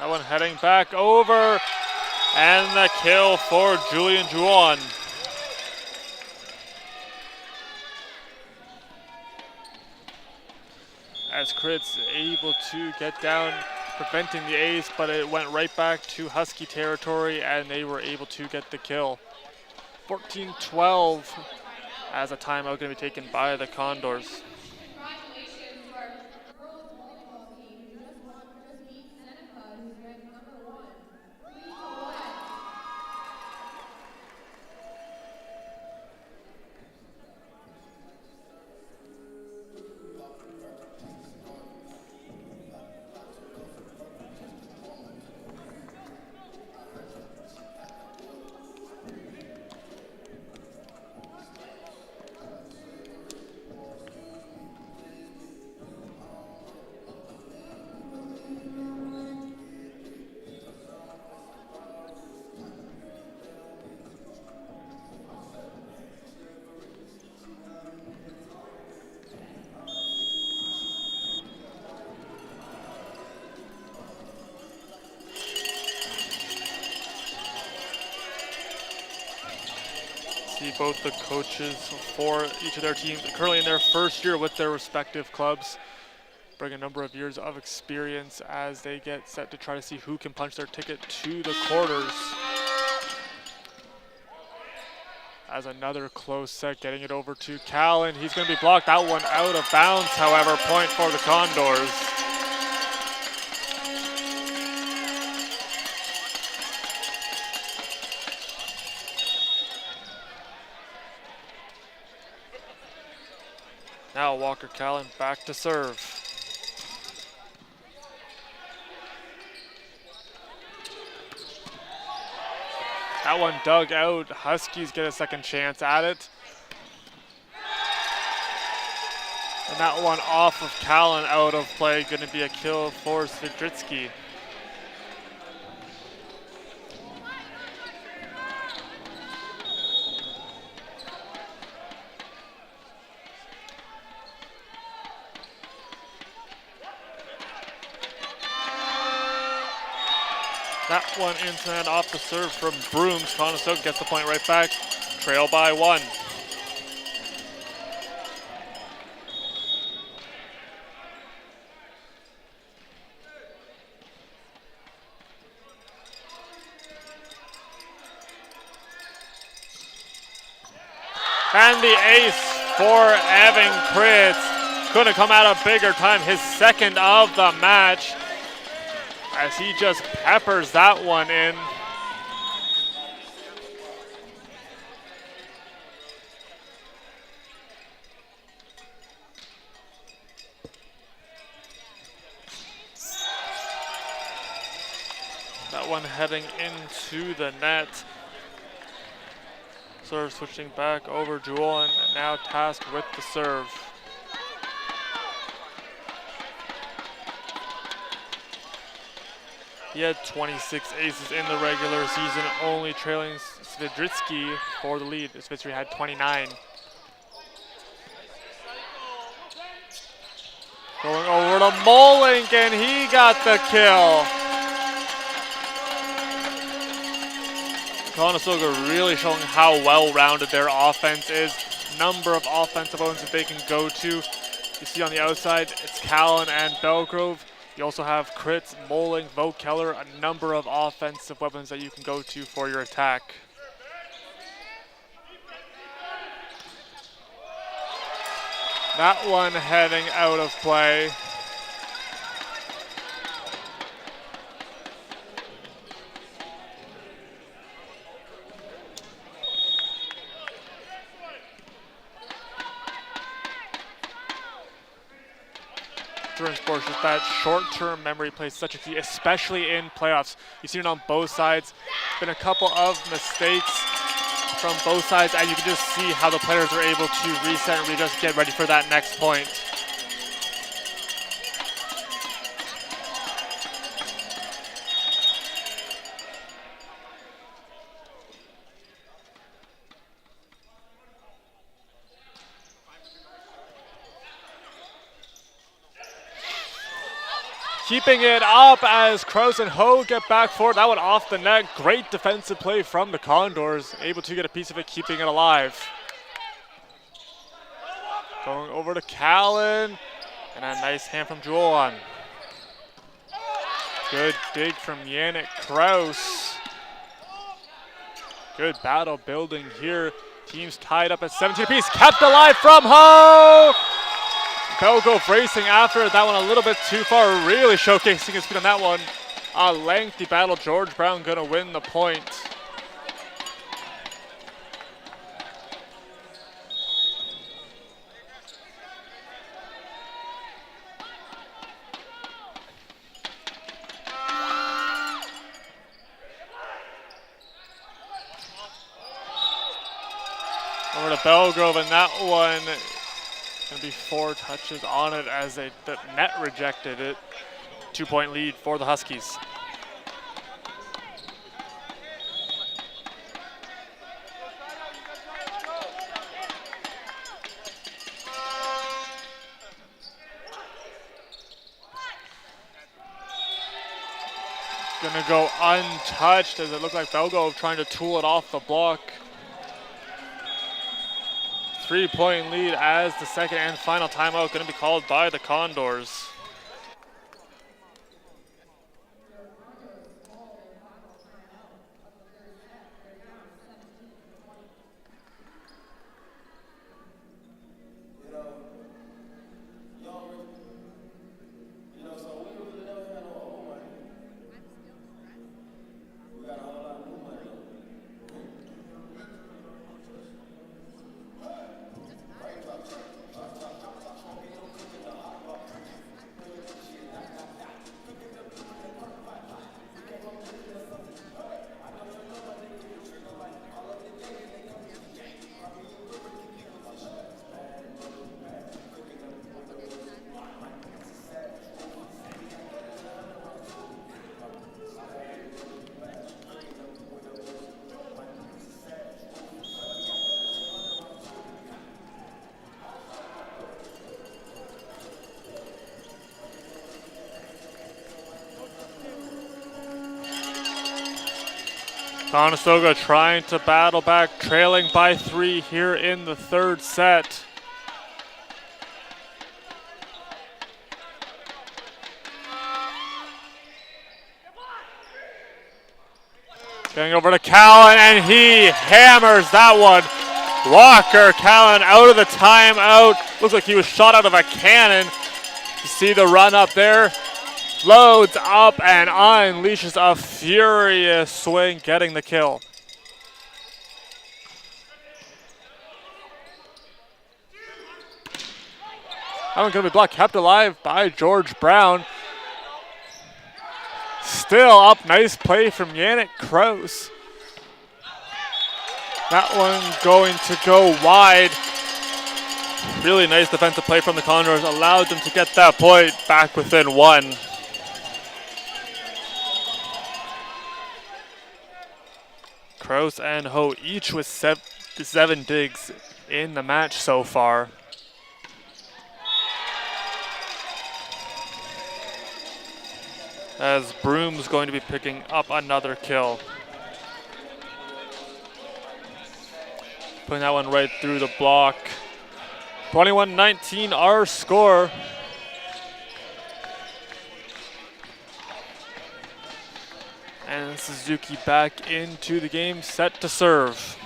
That one heading back over, and the kill for Julian Juan. As Crits able to get down, preventing the ace, but it went right back to Husky territory, and they were able to get the kill. 14-12 as a timeout going to be taken by the Condors. see both the coaches for each of their teams currently in their first year with their respective clubs. Bring a number of years of experience as they get set to try to see who can punch their ticket to the quarters. As another close set, getting it over to Callan. He's going to be blocked. That one out of bounds, however, point for the Condors. Now Walker Callan back to serve. That one dug out. Huskies get a second chance at it. And that one off of Callan out of play. Going to be a kill for Svidritsky. That one into and off the serve from Brooms. Conestoga gets the point right back. Trail by 1. And the ace for Evan Kritz. Couldn't come out a bigger time. His second of the match, as he just peppers that one in. That one heading into the net. Serve switching back over Julian, and now tasked with the serve. He had 26 aces in the regular season, only trailing Svidritsky for the lead. Svidritsky had 29. Going over to Molink, and he got the kill. Conestoga really showing how well-rounded their offense is. Number of offensive options that they can go to. You see on the outside, it's Callan and Belgrove. You also have Kritz, Molink, Vogt Keller, a number of offensive weapons that you can go to for your attack. That one heading out of play. In sports, just that short-term memory plays such a key, especially in playoffs. You've seen it on both sides. Been a couple of mistakes from both sides, and you can just see how the players are able to reset and really just get ready for that next point. Keeping it up as Kraus and Ho get back forward. That one off the net. Great defensive play from the Condors. Able to get a piece of it, keeping it alive. Going over to Callan. And a nice hand from Julian. Good dig from Yannick Kraus. Good battle building here. Teams tied up at 17 apiece. Kept alive from Ho! Belgrove racing after that one a little bit too far, really showcasing his speed on that one. A lengthy battle. George Brown gonna win the point. Over to Belgrove, and that one going to be 4 touches on it as the net rejected it. 2-point lead for the Huskies. Going to go untouched as it looked like Belgrove trying to tool it off the block. 3-point lead as the second and final timeout going to be called by the Condors. Conestoga trying to battle back, trailing by 3 here in the third set. Going over to Callan, and he hammers that one. Walker Callan out of the timeout. Looks like he was shot out of a cannon. You see the run up there. Loads up and unleashes a furious swing, getting the kill. That one going to be blocked, kept alive by George Brown. Still up, nice play from Yannick Kraus. That one going to go wide. Really nice defensive play from the Condors, allowed them to get that point back within 1. Kraus and Ho each with 7 digs in the match so far. As Broom's going to be picking up another kill. Putting that one right through the block. 21-19 our score. And Suzuki back into the game, set to serve.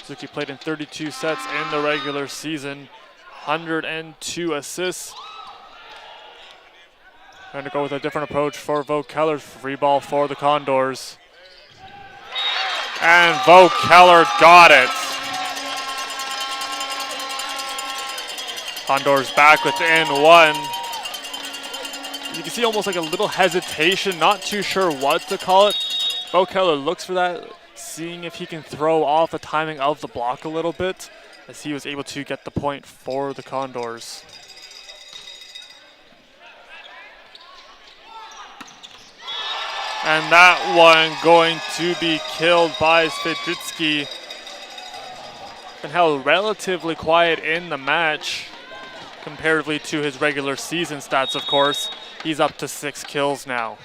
Suzuki played in 32 sets in the regular season, 102 assists. Trying to go with a different approach for Vo Keller. Free ball for the Condors. And Vo Keller got it. Condors back within 1. You can see almost like a little hesitation, not too sure what to call it. Vo Keller looks for that, seeing if he can throw off the timing of the block a little bit, as he was able to get the point for the Condors. And that one going to be killed by Svedritsky. Been held relatively quiet in the match, comparatively to his regular season stats, of course. He's up to 6 kills now.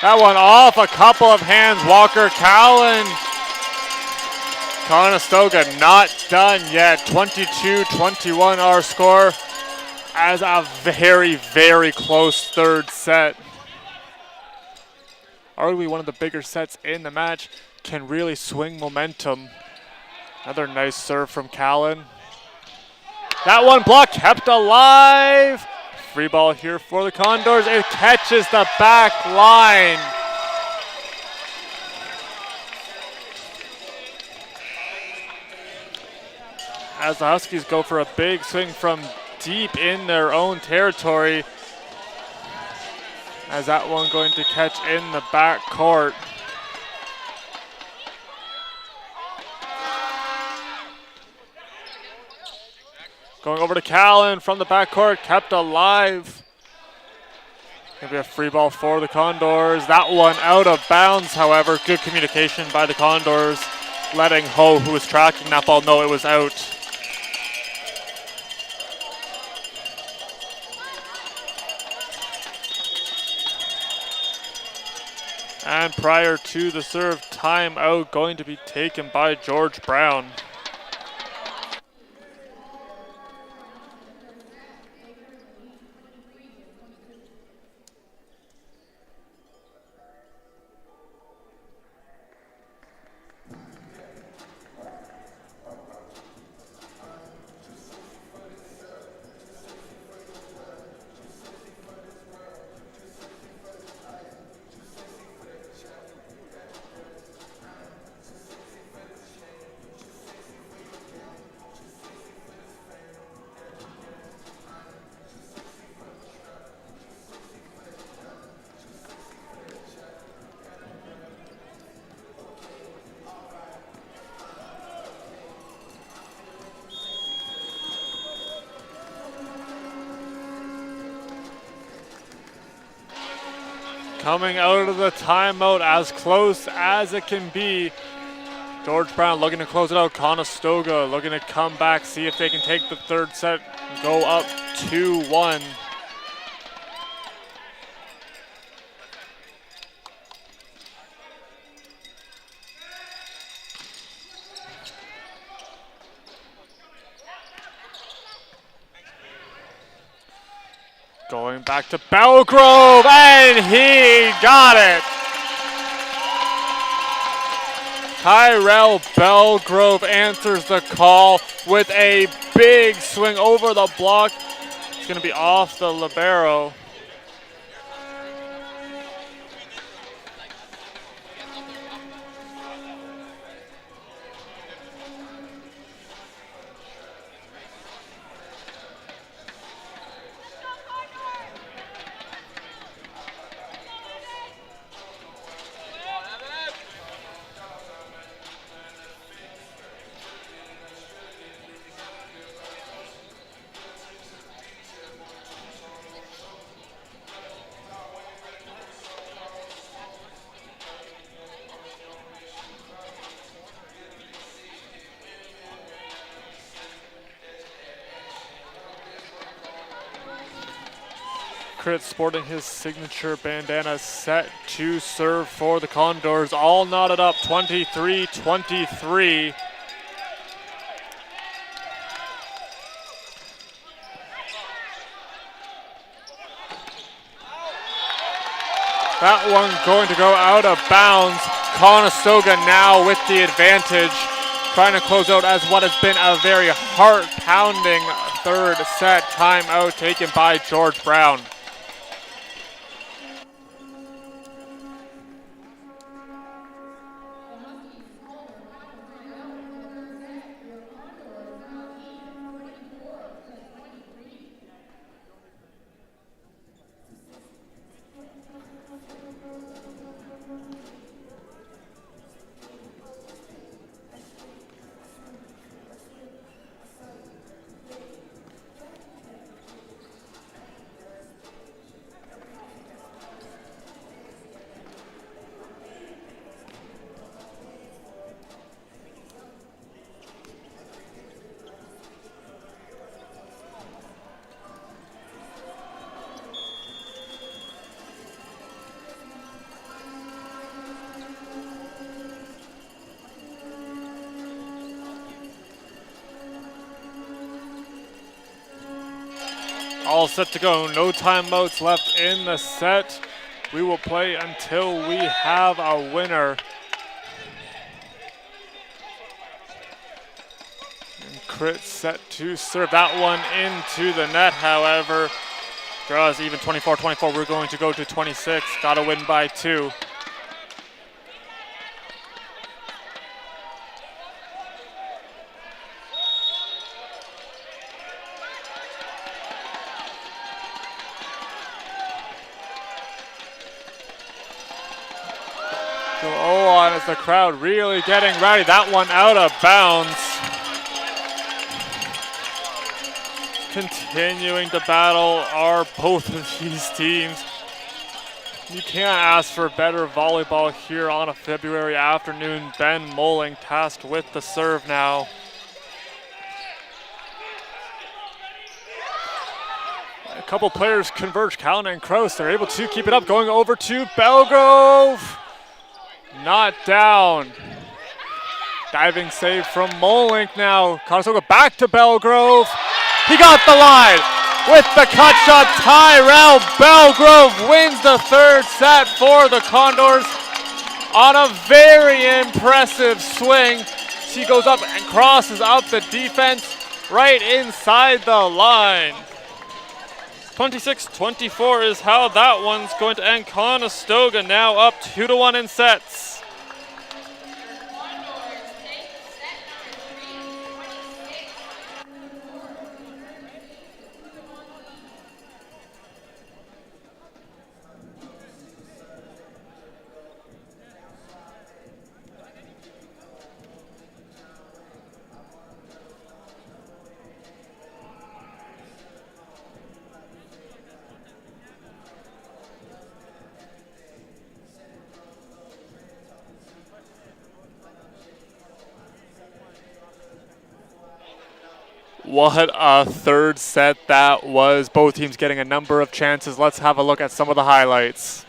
That one off a couple of hands. Walker Cowan. Conestoga not done yet. 22-21 our score, as a very, very close third set. Arguably one of the bigger sets in the match, can really swing momentum. Another nice serve from Callan. That one block kept alive. Free ball here for the Condors. It catches the back line. As the Huskies go for a big swing from deep in their own territory. As that one going to catch in the back court. Going over to Callan from the backcourt, kept alive. Gonna be a free ball for the Condors. That one out of bounds, however. Good communication by the Condors. letting Ho, who was tracking that ball, know it was out. And prior to the serve, timeout going to be taken by George Brown. Coming out of the timeout as close as it can be. George Brown looking to close it out. Conestoga looking to come back, see if they can take the third set, go up 2-1. Going back to Belgrove, and he got it. Tyrell Belgrove answers the call with a big swing over the block. It's going to be off the libero. Crit sporting his signature bandana, set to serve for the Condors. All knotted up, 23-23. That one going to go out of bounds. Conestoga now with the advantage, trying to close out as what has been a very heart-pounding third set. Timeout taken by George Brown. All set to go, no timeouts left in the set. We will play until we have a winner. And Crit set to serve that one into the net, however. Draws even 24-24, we're going to go to 26. Gotta win by 2. As the crowd really getting ready. That one out of bounds. Continuing to battle are both of these teams. You can't ask for better volleyball here on a February afternoon. Ben Moling tasked with the serve now. A couple players converge, Callan and Kraus. They're able to keep it up, going over to Belgrove. Not down. Diving save from Molink now. Conestoga back to Belgrove. He got the line with the cut shot. Tyrell Belgrove wins the third set for the Condors on a very impressive swing. She goes up and crosses up the defense right inside the line. 26-24 is how that one's going to end. Conestoga now up 2-1 in sets. What a third set that was. Both teams getting a number of chances. Let's have a look at some of the highlights.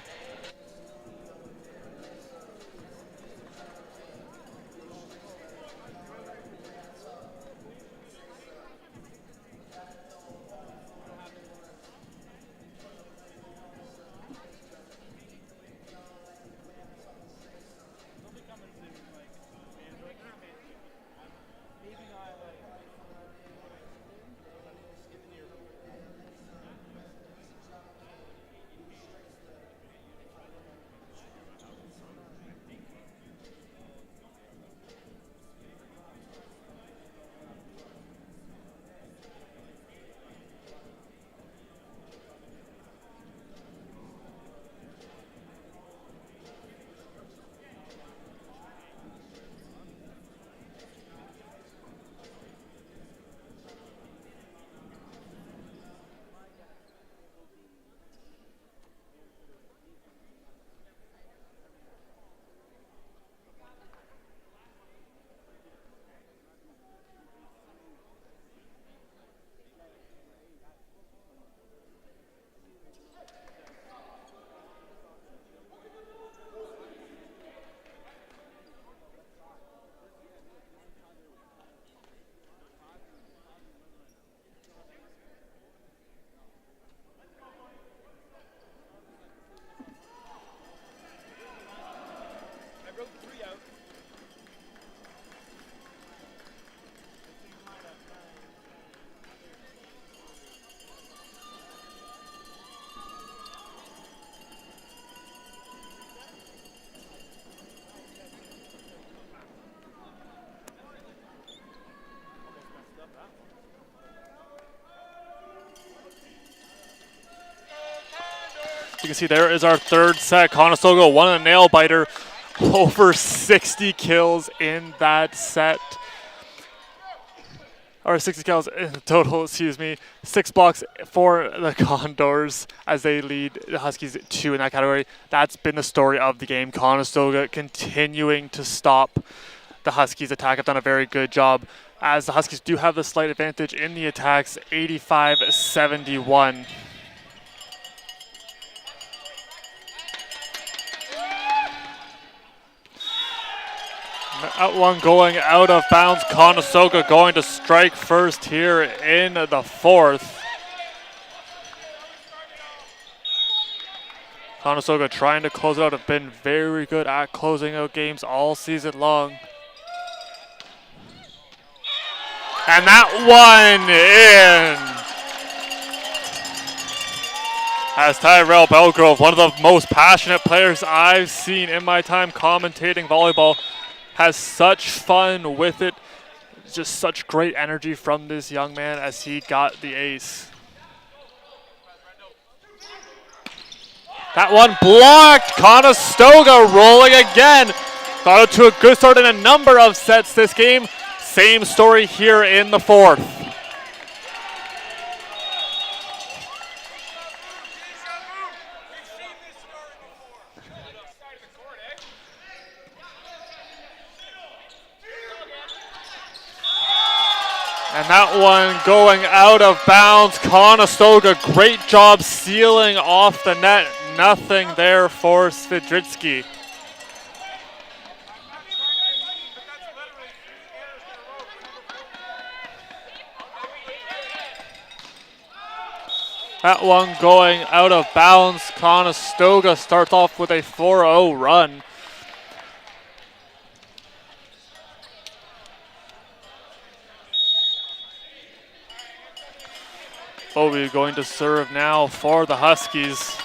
You can see there is our third set. Conestoga won a nail biter. Over 60 kills in that set. Or 60 kills in total, excuse me. 6 blocks for the Condors as they lead the Huskies 2 in that category. That's been the story of the game. Conestoga continuing to stop the Huskies' attack. Have done a very good job as the Huskies do have the slight advantage in the attacks, 85-71. That one going out of bounds. Conestoga going to strike first here in the fourth. Conestoga trying to close it out. Have been very good at closing out games all season long. And that one in. As Tyrell Belgrove, one of the most passionate players I've seen in my time commentating volleyball, has such fun with it. Just such great energy from this young man as he got the ace. That one blocked. Conestoga rolling again. Got out to a good start in a number of sets this game. Same story here in the fourth. And that one going out of bounds. Conestoga, great job sealing off the net. Nothing there for Svidritsky. That one going out of bounds. Conestoga starts off with a 4-0 run. Bobby going to serve now for the Huskies.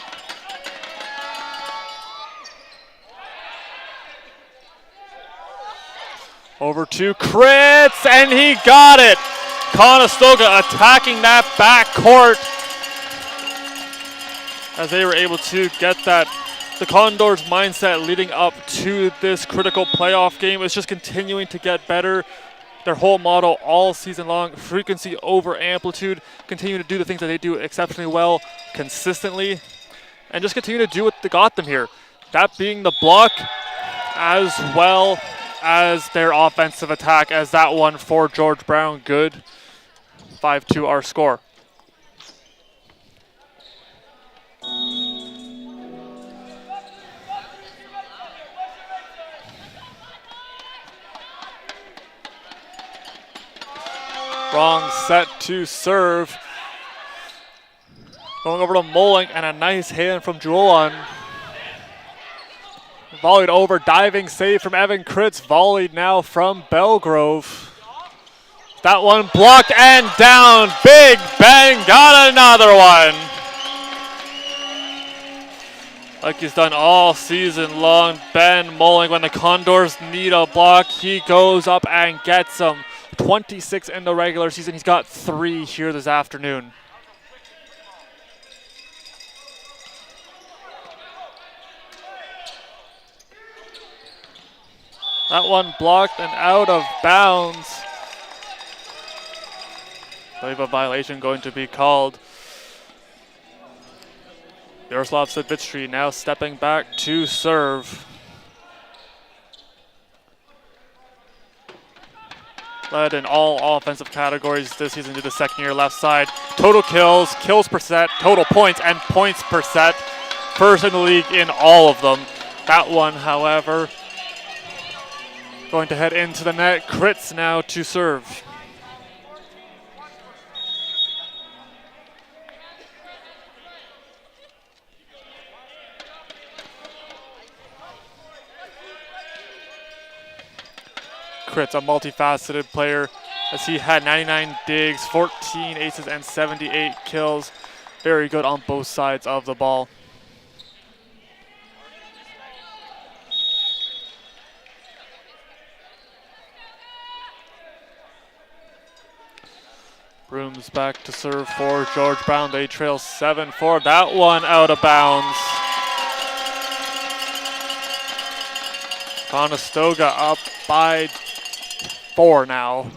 Over to Kritz, and he got it. Conestoga attacking that back court as they were able to get that. The Condors' mindset leading up to this critical playoff game is just continuing to get better. Their whole motto all season long, frequency over amplitude, continue to do the things that they do exceptionally well, consistently, and just continue to do what they got them here. That being the block, as well as their offensive attack, as that one for George Brown, good. 5-2 our score. Wrong set to serve. Going over to Moling, and a nice hand from Julian. Volleyed over, diving save from Evan Kritz. Volleyed now from Belgrove. That one blocked and down. Big Ben got another one. Like he's done all season long. Ben Moling, when the Condors need a block, he goes up and gets them. 26 in the regular season. He's got 3 here this afternoon. That one blocked and out of bounds. I believe a violation going to be called. Yaroslav Svidritsky now stepping back to serve. Led in all offensive categories this season to the second year left side. Total kills, kills per set, total points, and points per set. First in the league in all of them. That one, however, going to head into the net. Kritz now to serve. Kritz, a multifaceted player, as he had 99 digs, 14 aces, and 78 kills. Very good on both sides of the ball. Brooms back to serve for George Brown. They trail 7-4. That one out of bounds. Conestoga up by 4 now.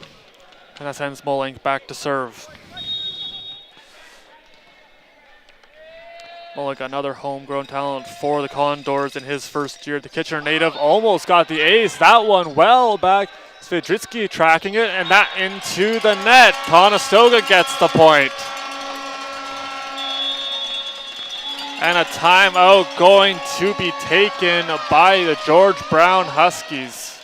And that sends Moling back to serve. Moling, another homegrown talent for the Condors in his first year. The Kitchener native almost got the ace. That one well back. Svidritsky tracking it, and that into the net. Conestoga gets the point. And a timeout going to be taken by the George Brown Huskies.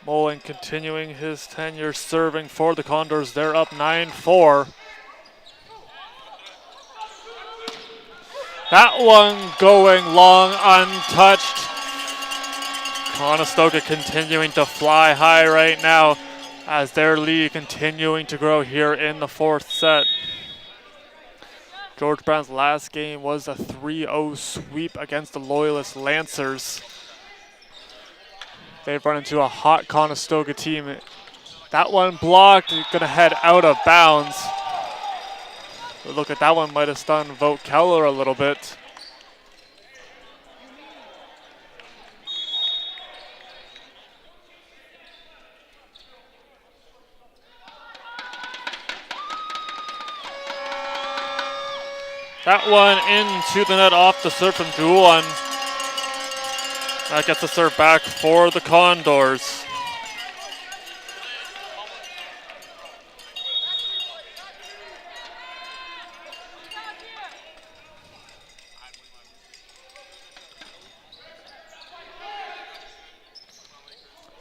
Moling continuing his tenure serving for the Condors. They're up 9-4. That one going long untouched. Conestoga continuing to fly high right now as their lead continuing to grow here in the fourth set. George Brown's last game was a 3-0 sweep against the Loyalist Lancers. They've run into a hot Conestoga team. That one blocked, gonna head out of bounds. But look at that one, might have stunned Vogt Keller a little bit. That one into the net off the serve from Juan. That gets the serve back for the Condors.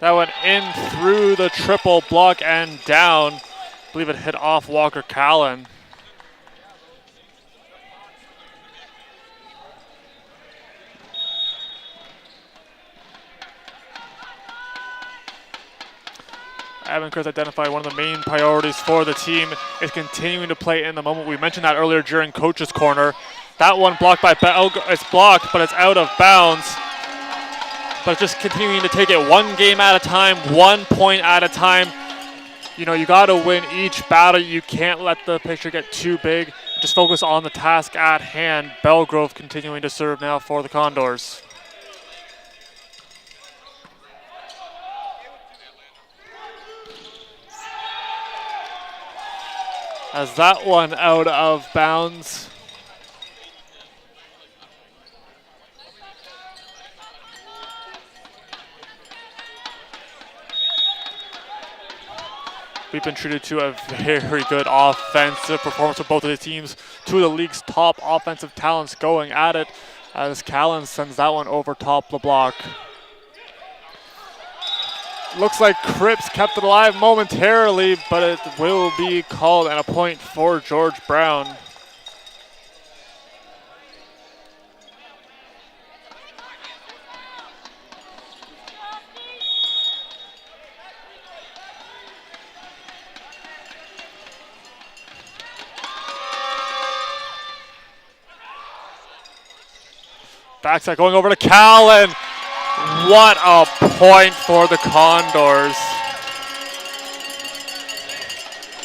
That went in through the triple block and down. I believe it hit off Walker Callan. Evan Chris identified one of the main priorities for the team is continuing to play in the moment. We mentioned that earlier during Coach's Corner. That one blocked by it's blocked, but it's out of bounds. But just continuing to take it one game at a time, 1 point at a time. You know, you got to win each battle. You can't let the picture get too big. Just focus on the task at hand. Belgrove continuing to serve now for the Condors. As that one out of bounds. We've been treated to a very good offensive performance of both of the teams. Two of the league's top offensive talents going at it as Callan sends that one over top the block. Looks like Cripps kept it alive momentarily, but it will be called and a point for George Brown. Backside going over to Callan. What a point for the Condors.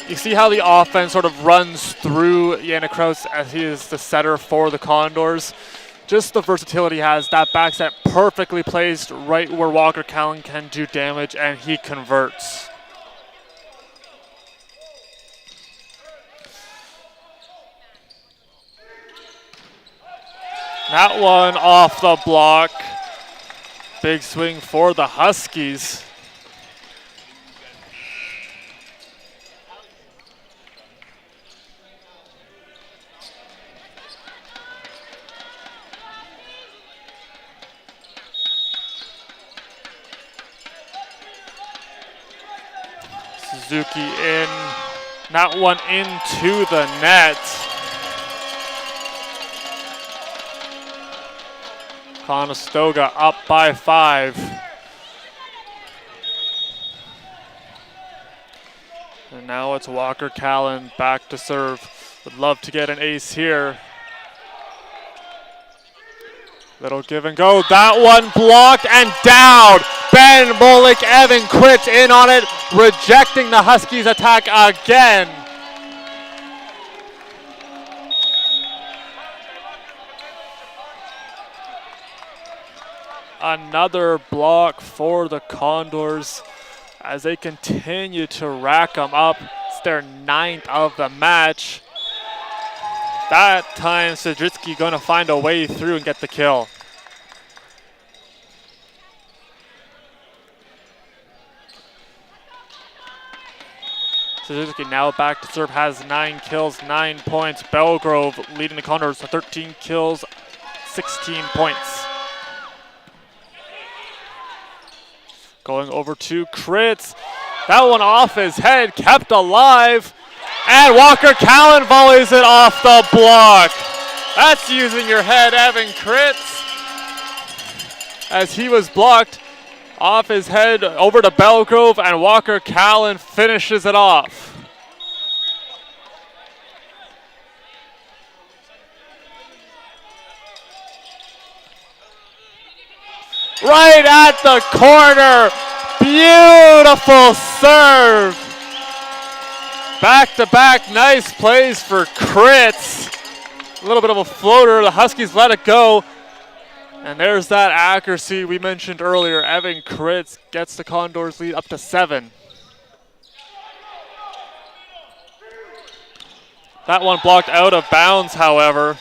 You see how the offense sort of runs through Yannick Kraus as he is the setter for the Condors. Just the versatility he has. That backset perfectly placed right where Walker Callan can do damage, and he converts. That one off the block. Big swing for the Huskies. Suzuki in, that one into the net. Conestoga up by 5. And now it's Walker Callan back to serve. Would love to get an ace here. Little give and go. That one blocked and down. Ben Bullock, Evan Quitz in on it, rejecting the Huskies attack again. Another block for the Condors as they continue to rack them up. It's their 9th of the match. That time, Sidritsky going to find a way through and get the kill. Sidritsky now back to serve, has 9 kills, 9 points. Belgrove leading the Condors to 13 kills, 16 points. Going over to Kritz. That one off his head, kept alive. And Walker Callan volleys it off the block. That's using your head, Evan Kritz. As he was blocked. Off his head, over to Belgrove, and Walker Callan finishes it off. Right at the corner. Beautiful serve. Back-to-back nice plays for Kritz. A little bit of a floater. The Huskies let it go. And there's that accuracy we mentioned earlier. Evan Kritz gets the Condors lead up to 7. That one blocked out of bounds, however.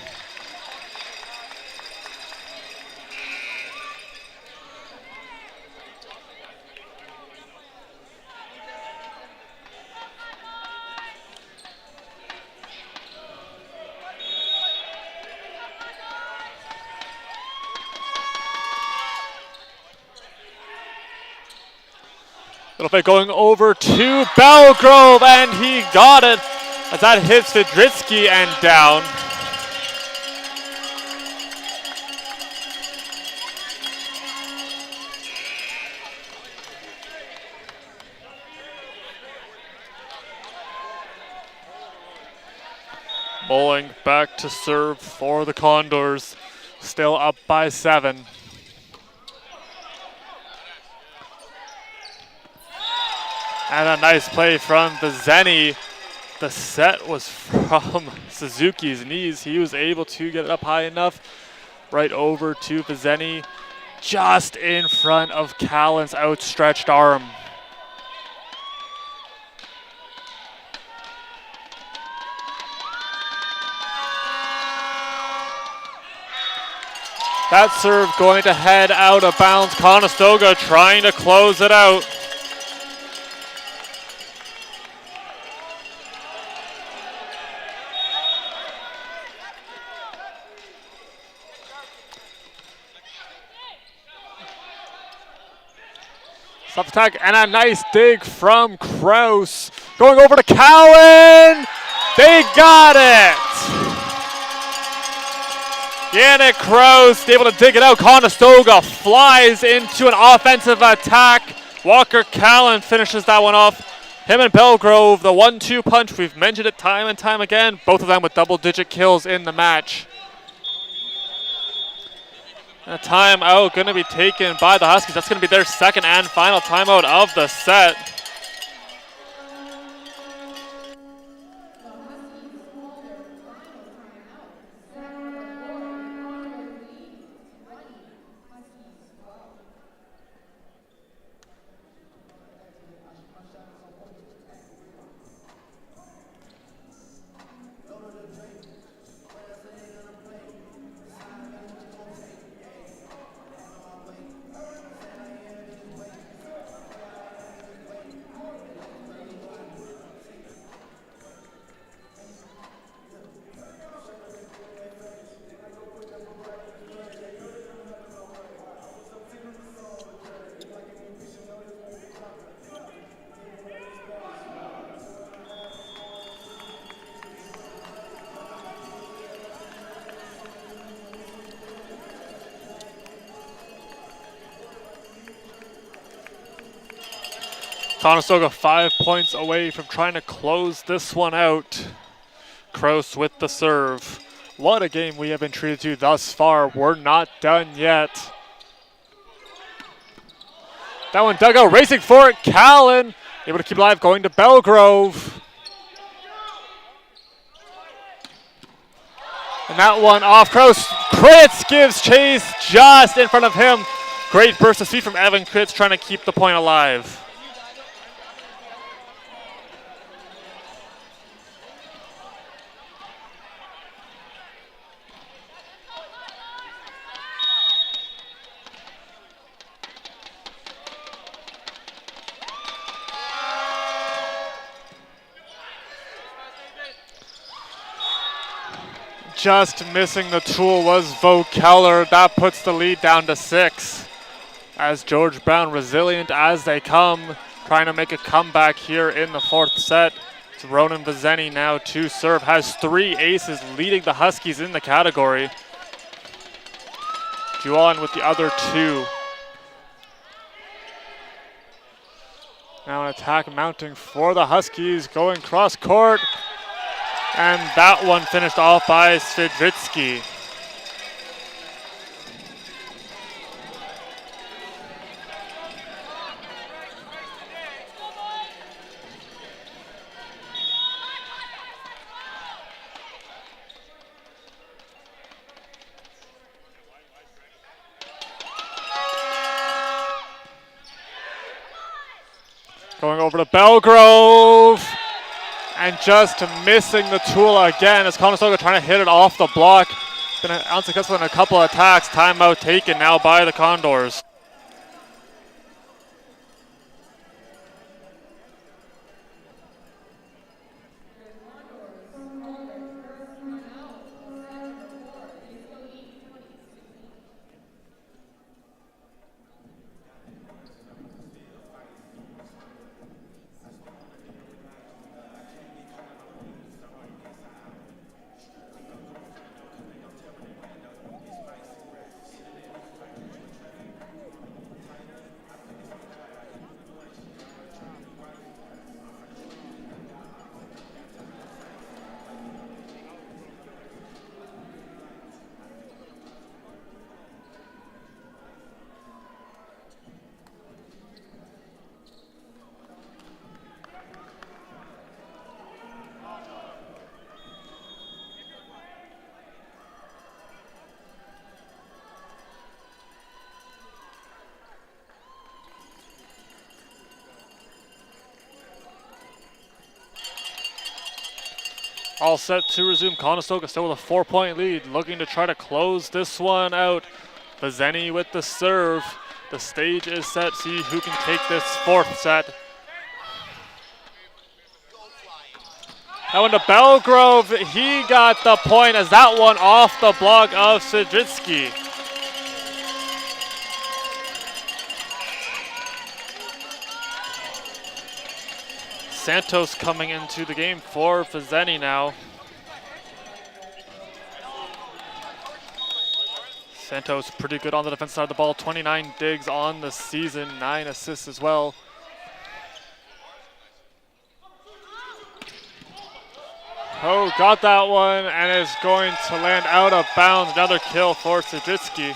Little bit going over to Belgrove, and he got it as that hits Fedritsky and down. Bowling back to serve for the Condors, still up by 7. And a nice play from Vizeni. The set was from Suzuki's knees. He was able to get it up high enough. Right over to Vizeni, just in front of Callan's outstretched arm. That serve going to head out of bounds. Conestoga trying to close it out. Stop attack and a nice dig from Kraus. Going over to Cowan. They got it. Yannick Kraus able to dig it out. Conestoga flies into an offensive attack. Walker Callan finishes that one off. Him and Belgrove, the 1-2 punch. We've mentioned it time and time again. Both of them with double-digit kills in the match. A timeout going to be taken by the Huskies. That's going to be their second and final timeout of the set. Conestoga 5 points away from trying to close this one out. Kraus with the serve. What a game we have been treated to thus far. We're not done yet. That one dug out, racing for it. Callan able to keep alive, going to Belgrove. And that one off Kraus. Kritz gives chase just in front of him. Great burst of speed from Evan Kritz trying to keep the point alive. Just missing the tool was Vo Keller. That puts the lead down to 6. As George Brown, resilient as they come, trying to make a comeback here in the 4th set. It's Ronan Vizeni now to serve. Has 3 aces, leading the Huskies in the category. Juan with the other 2. Now an attack mounting for the Huskies, going cross court. And that one finished off by Svidritsky. Going over to Belgrove, and just missing the tool again as Conestoga trying to hit it off the block. Been unsuccessful in a couple of attacks. Timeout taken now by the Condors. All set to resume. Conestoga still with a 4-point lead, looking to try to close this one out. Vazeni with the serve. The stage is set. See who can take this fourth set. That one to Belgrove. He got the point as that one off the block of Sidritsky. Santos coming into the game for Vazeni now. Santos pretty good on the defensive side of the ball. 29 digs on the season, 9 assists as well. Oh, got that one and is going to land out of bounds. Another kill for Sidritsky.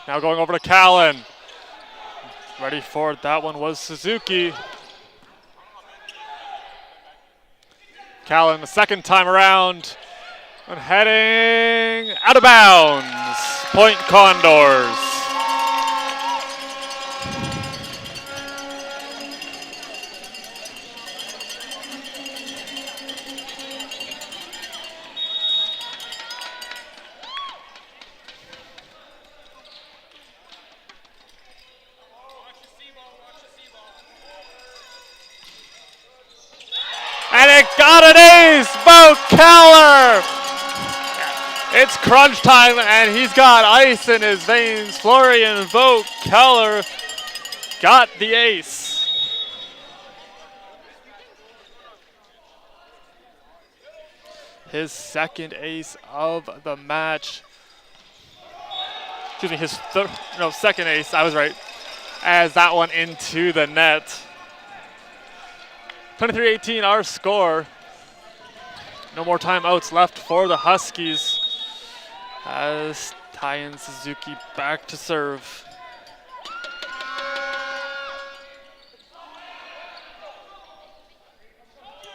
Now going over to Callan. Ready for it. That one was Suzuki. Callan the second time around. And heading out of bounds. Point Condors. And it got an ace, Bo Keller! It's crunch time and he's got ice in his veins. Florian Bo Keller got the ace. His second ace of the match. Excuse me, his second ace, I was right. As that one into the net. 23-18 our score. No more timeouts left for the Huskies as Tyan Suzuki back to serve.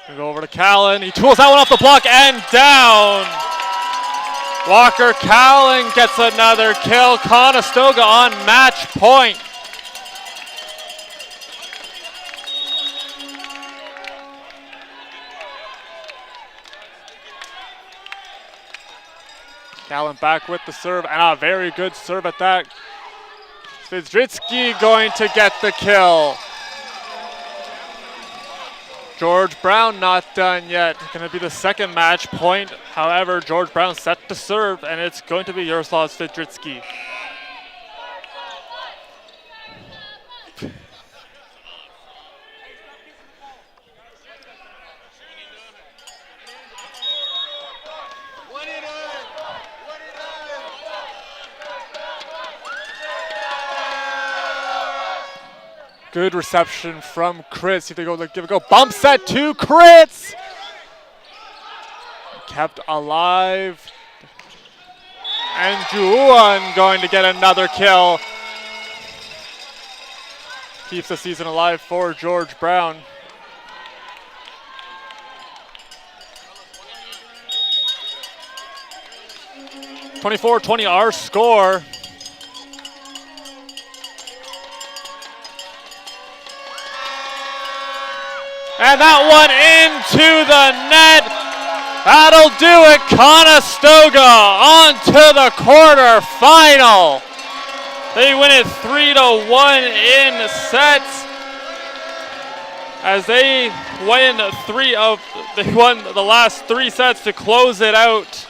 Gonna go over to Callan. He tools that one off the block and down. Walker Callan gets another kill. Conestoga on match point. Callan back with the serve, and a very good serve at that. Svidritsky going to get the kill. George Brown not done yet. Going to be the second match point. However, George Brown set to serve, and it's going to be Yaroslav Svidritsky. Good reception from Chris. See if they go, give it a go. Bump set to Chris. Kept alive. And Juan going to get another kill. Keeps the season alive for George Brown. (24-20) our score. And that one into the net. That'll do it. Conestoga on to the quarterfinal. They win it 3-1 in sets as they won the last 3 sets to close it out.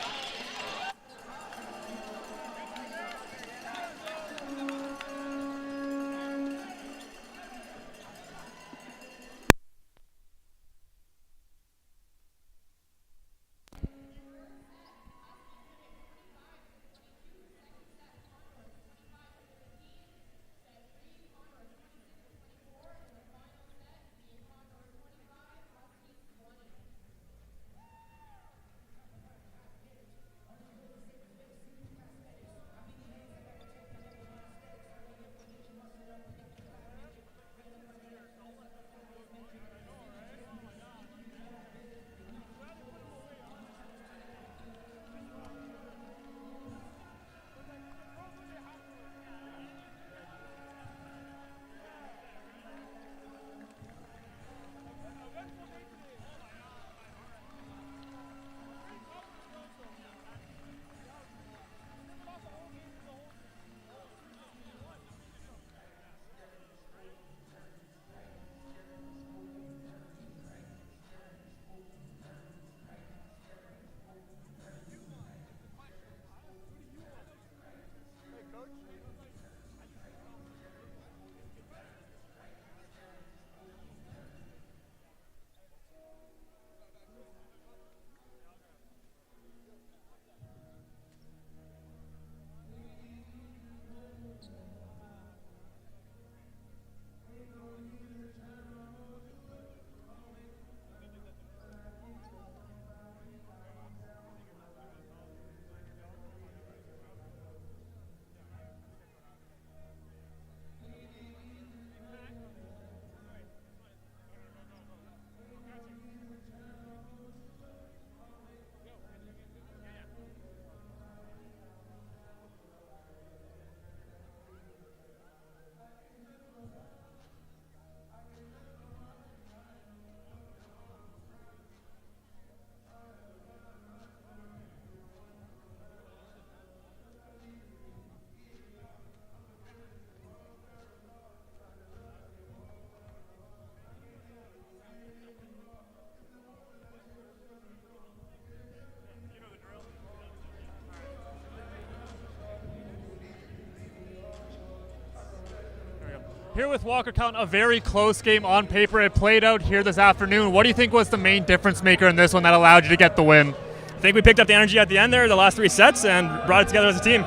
Here with Walker Count, a very close game on paper. It played out here this afternoon. What do you think was the main difference maker in this one that allowed you to get the win? I think we picked up the energy at the end there, the last 3 sets, and brought it together as a team.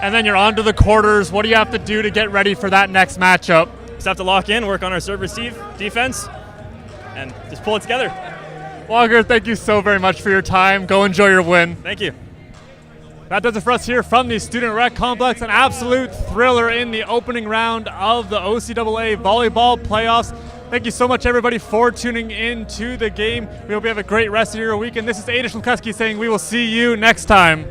And then you're on to the quarters. What do you have to do to get ready for that next matchup? Just have to lock in, work on our serve receive defense, and just pull it together. Walker, thank you so very much for your time. Go enjoy your win. Thank you. That does it for us here from the Student Rec Complex. An absolute thriller in the opening round of the OCAA Volleyball Playoffs. Thank you so much, everybody, for tuning in to the game. We hope you have a great rest of your week. And this is Aiden Schlukeski saying we will see you next time.